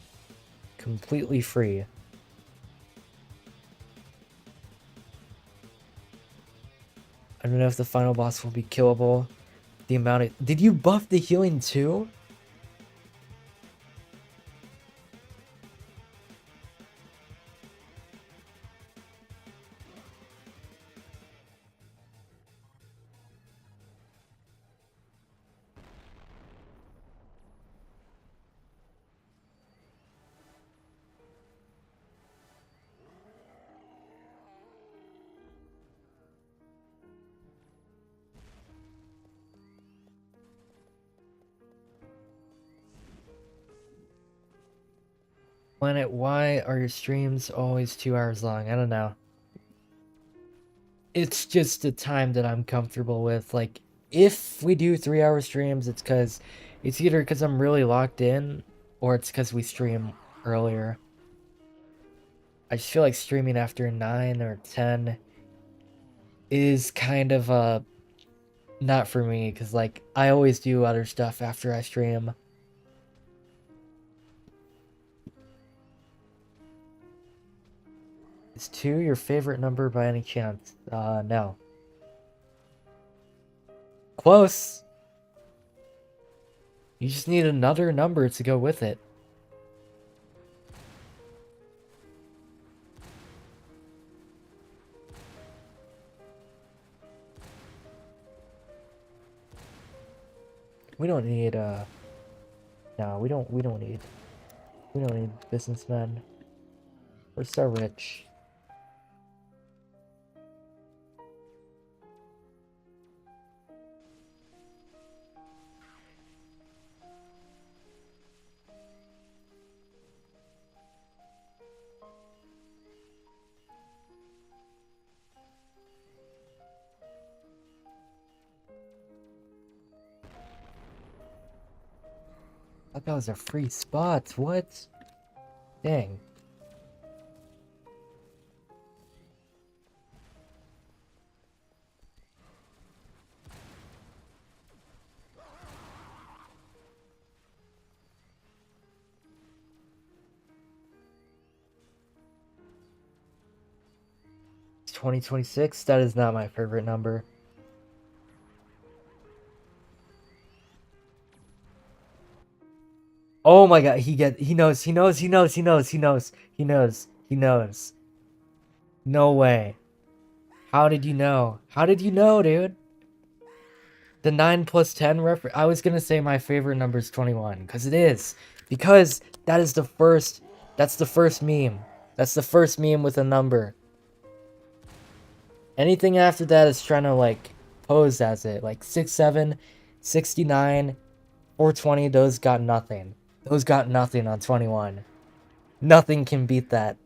completely free. I don't know if the final boss will be killable. The amount of... Did you buff the healing too? Planet, why are your streams always 2 hours long? I don't know. It's just the time that I'm comfortable with. Like, if we do 3-hour streams, it's either because I'm really locked in, or it's because we stream earlier. I just feel like streaming after 9 or 10 is kind of not for me, because like I always do other stuff after I stream. Is 2 your favorite number by any chance? No. Close. You just need another number to go with it. We don't need no, we don't need businessmen. We're so rich. I thought those are free spots. What? Dang. It's 2026. That is not my favorite number. Oh my god, he knows. No way. How did you know? How did you know, dude? The 9 plus 10 reference. I was gonna say my favorite number is 21, because it is. Because that's the first meme. That's the first meme with a number. Anything after that is trying to like pose as it. Like 67, 69, 420, those got nothing. Those got nothing on 21. Nothing can beat that.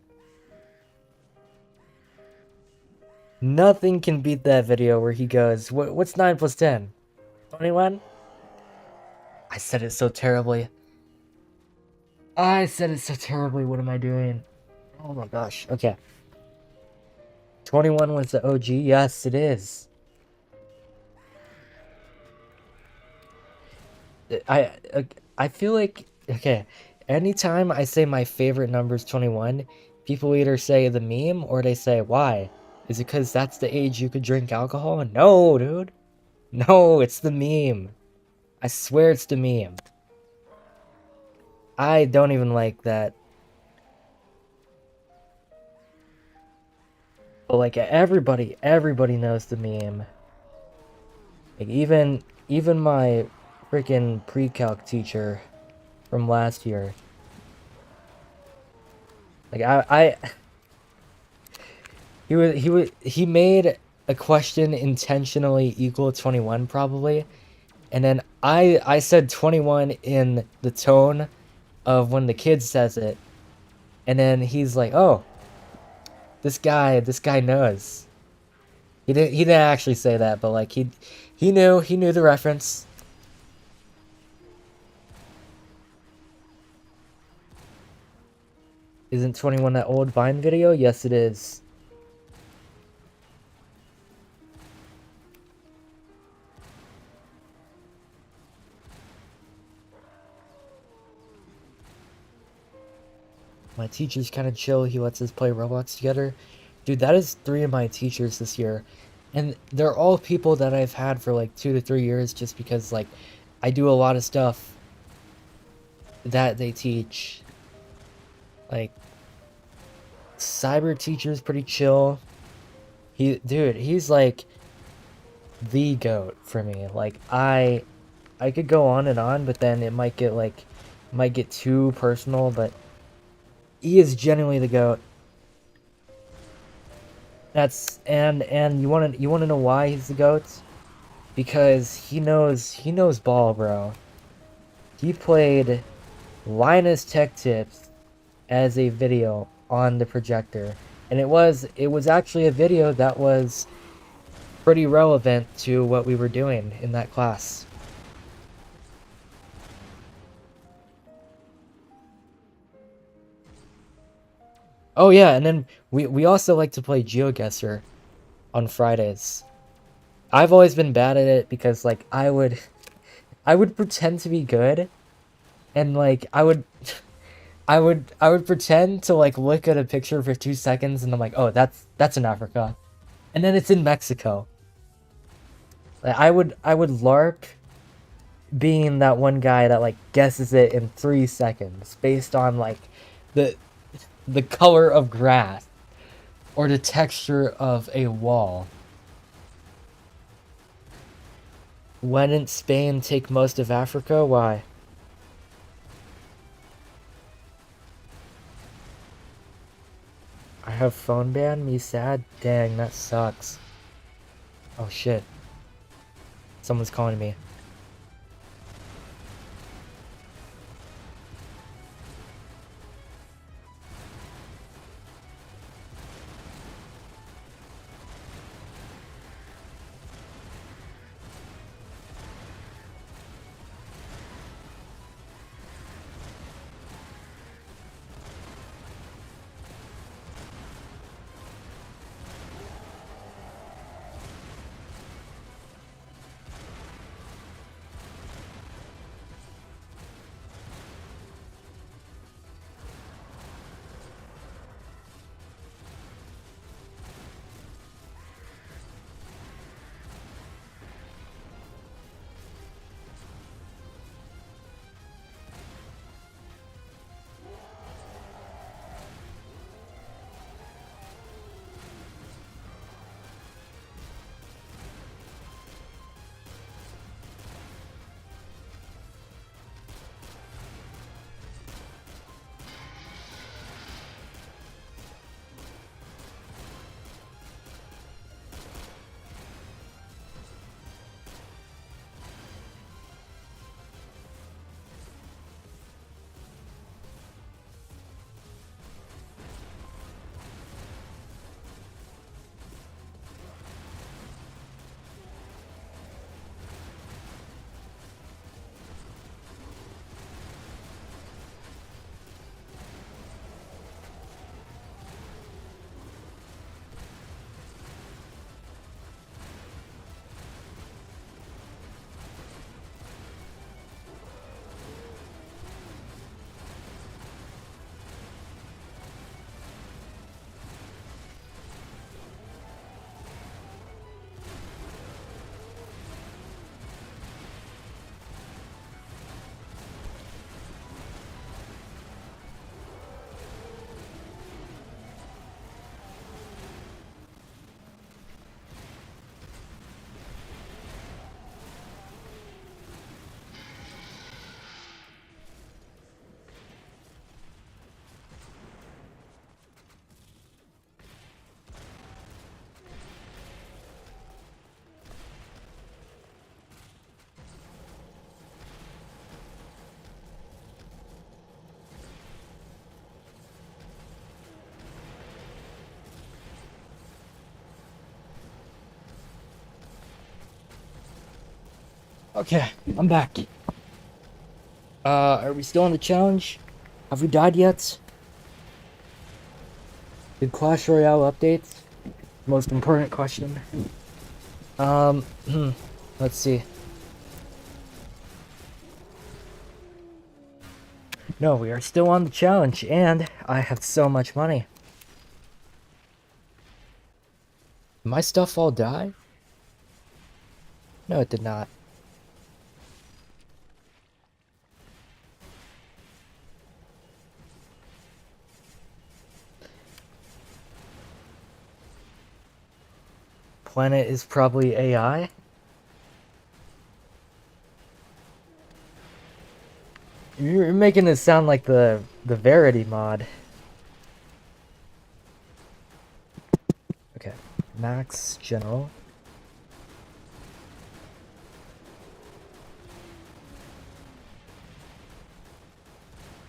Nothing can beat that video where he goes, what's 9 plus 10? 21? I said it so terribly. I said it so terribly. What am I doing? Oh my gosh. Okay. 21 was the OG? Yes, it is. I feel like, okay, anytime I say my favorite number is 21, people either say the meme or they say, why? Is it because that's the age you could drink alcohol? No, dude. No, it's the meme. I swear it's the meme. I don't even like that. But like everybody knows the meme. Like even my freaking pre-calc teacher from last year. Like he made a question intentionally equal 21 probably, and then I said 21 in the tone of when the kid says it, and then he's like, oh, this guy knows. He didn't actually say that, but like he knew the reference. Isn't 21 that old Vine video? Yes, it is. My teacher's kind of chill. He lets us play Roblox together. Dude, that is 3 of my teachers this year. And they're all people that I've had for like 2 to 3 years just because like I do a lot of stuff that they teach. Like cyber teacher's pretty chill. Dude, he's like the GOAT for me. Like I could go on and on, but then it might get too personal, but he is genuinely the GOAT. That's and you want to know why he's the GOAT? Because he knows ball, bro. He played Linus Tech Tips as a video on the projector. And it was actually a video that was pretty relevant to what we were doing in that class. Oh yeah, and then we also like to play GeoGuessr on Fridays. I've always been bad at it because like I would pretend to be good, and like I would pretend to like look at a picture for 2 seconds and I'm like, "Oh, that's in Africa." And then it's in Mexico. Like, I would LARP being that one guy that like guesses it in 3 seconds based on like the color of grass or the texture of a wall. When didn't Spain take most of Africa? Why? I have phone ban? Me sad? Dang, that sucks. Oh shit. Someone's calling me. Okay, I'm back. Are we still on the challenge? Have we died yet? Did Clash Royale update? Most important question. Let's see. No, we are still on the challenge, and I have so much money. Did my stuff all die? No, it did not. Planet is probably AI. You're making it sound like the Verity mod. Okay, Max General.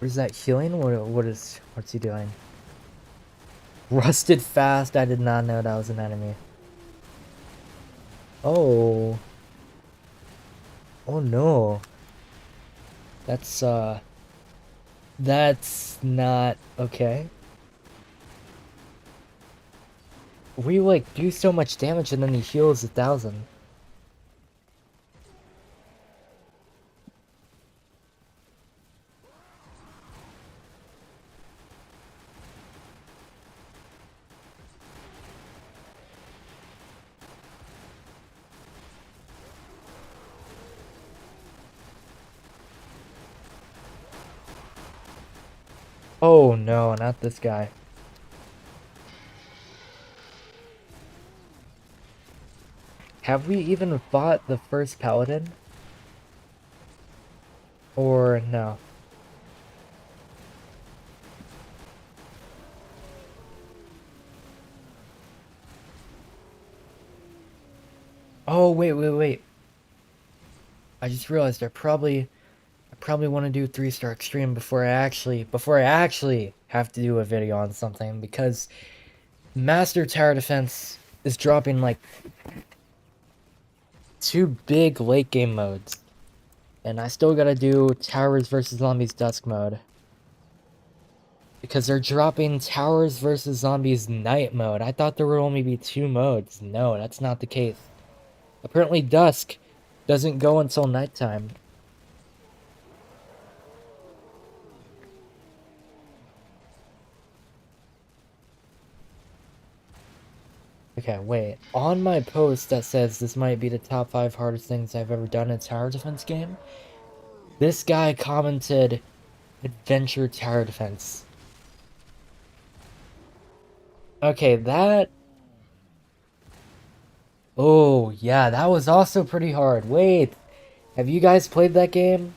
Where's that healing? What's he doing? Rusted fast. I did not know that was an enemy. Oh. Oh no. That's not okay. We like do so much damage and then he heals 1,000. Oh no, not this guy. Have we even fought the first paladin? Or no? Oh wait. I just realized I probably want to do 3-star extreme before I actually have to do a video on something, because Master Tower Defense is dropping like 2 big late game modes. And I still gotta do Towers vs Zombies Dusk mode. Because they're dropping Towers vs Zombies Night mode. I thought there would only be 2 modes. No, that's not the case. Apparently Dusk doesn't go until nighttime. Okay, wait. On my post that says this might be the top 5 hardest things I've ever done in a tower defense game, this guy commented, Adventure Tower Defense. Okay, that... Oh, yeah, that was also pretty hard. Wait, have you guys played that game?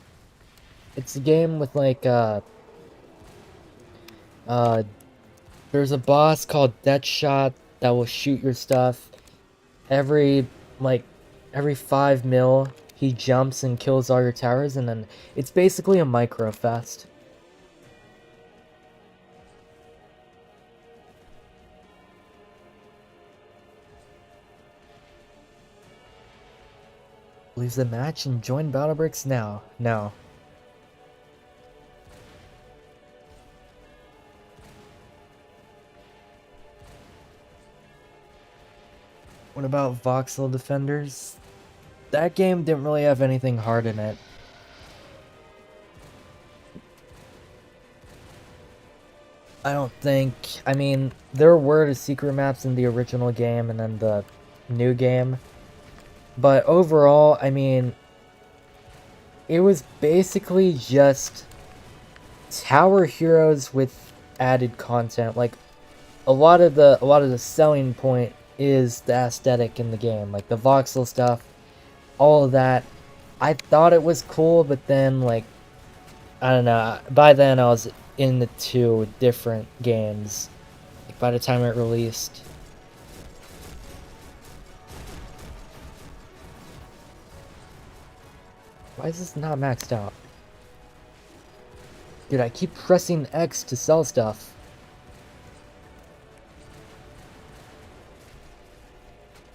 It's a game with, like, there's a boss called Deathshot that will shoot your stuff. Every, like, every 5 mil, he jumps and kills all your towers, and then it's basically a micro fest. Leave the match and join Battlebricks now. No. What about Voxel Defenders? That game didn't really have anything hard in it. I don't think... I mean, there were the secret maps in the original game and then the new game. But overall, I mean, it was basically just tower heroes with added content. Like, a lot of the selling point is the aesthetic in the game, like the voxel stuff, all of that. I thought it was cool, but then, like, I don't know, by then I was in the 2 different games, like, by the time it released. Why is this not maxed out? Dude, I keep pressing X to sell stuff.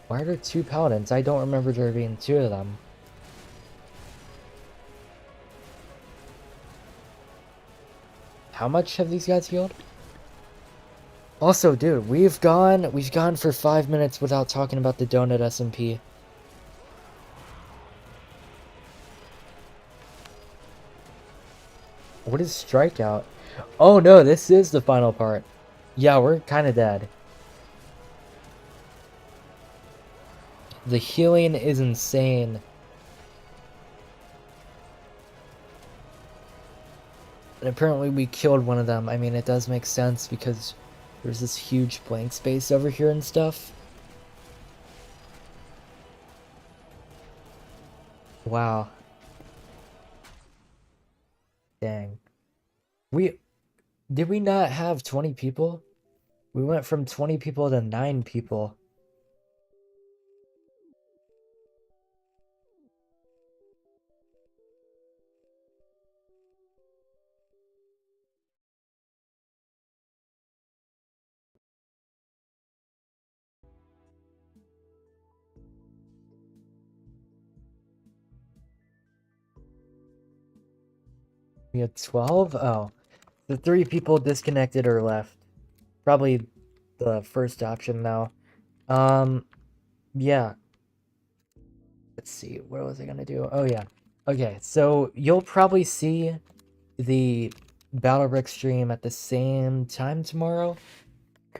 Why are there 2 paladins? I don't remember there being 2 of them. How much have these guys healed? Also, dude, we've gone for 5 minutes without talking about the donut SMP. What is strikeout? Oh no, this is the final part. Yeah, we're kind of dead. The healing is insane. And apparently we killed one of them. I mean, it does make sense because there's this huge blank space over here and stuff. Wow. Dang. Did we not have 20 people? We went from 20 people to 9 people. We had 12? Oh. The 3 people disconnected or left. Probably the first option now. Yeah. Let's see, what was I gonna do? Oh, yeah. Okay, so you'll probably see the Battle Brick stream at the same time tomorrow.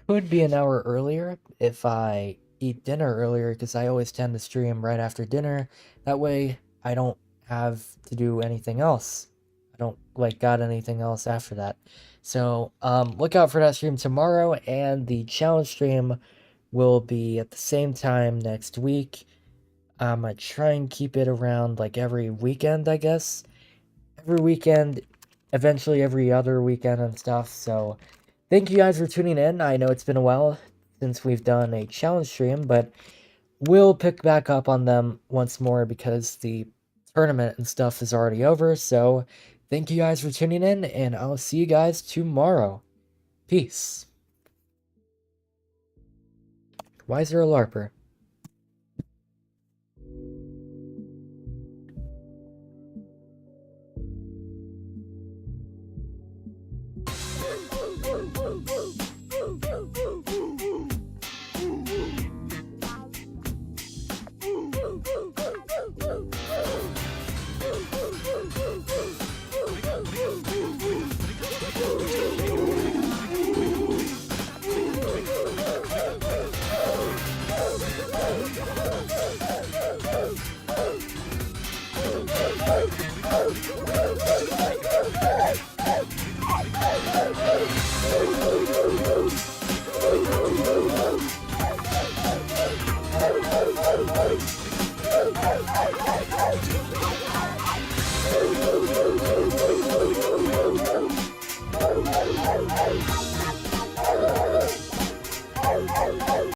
Could be an hour earlier if I eat dinner earlier, because I always tend to stream right after dinner. That way, I don't have to do anything else. I don't, like, got anything else after that. So, look out for that stream tomorrow, and the challenge stream will be at the same time next week. I try and keep it around, like, every weekend, I guess. Every weekend, eventually every other weekend and stuff, so thank you guys for tuning in. I know it's been a while since we've done a challenge stream, but we'll pick back up on them once more because the tournament and stuff is already over, so thank you guys for tuning in, and I'll see you guys tomorrow. Peace. Why is there a LARPer?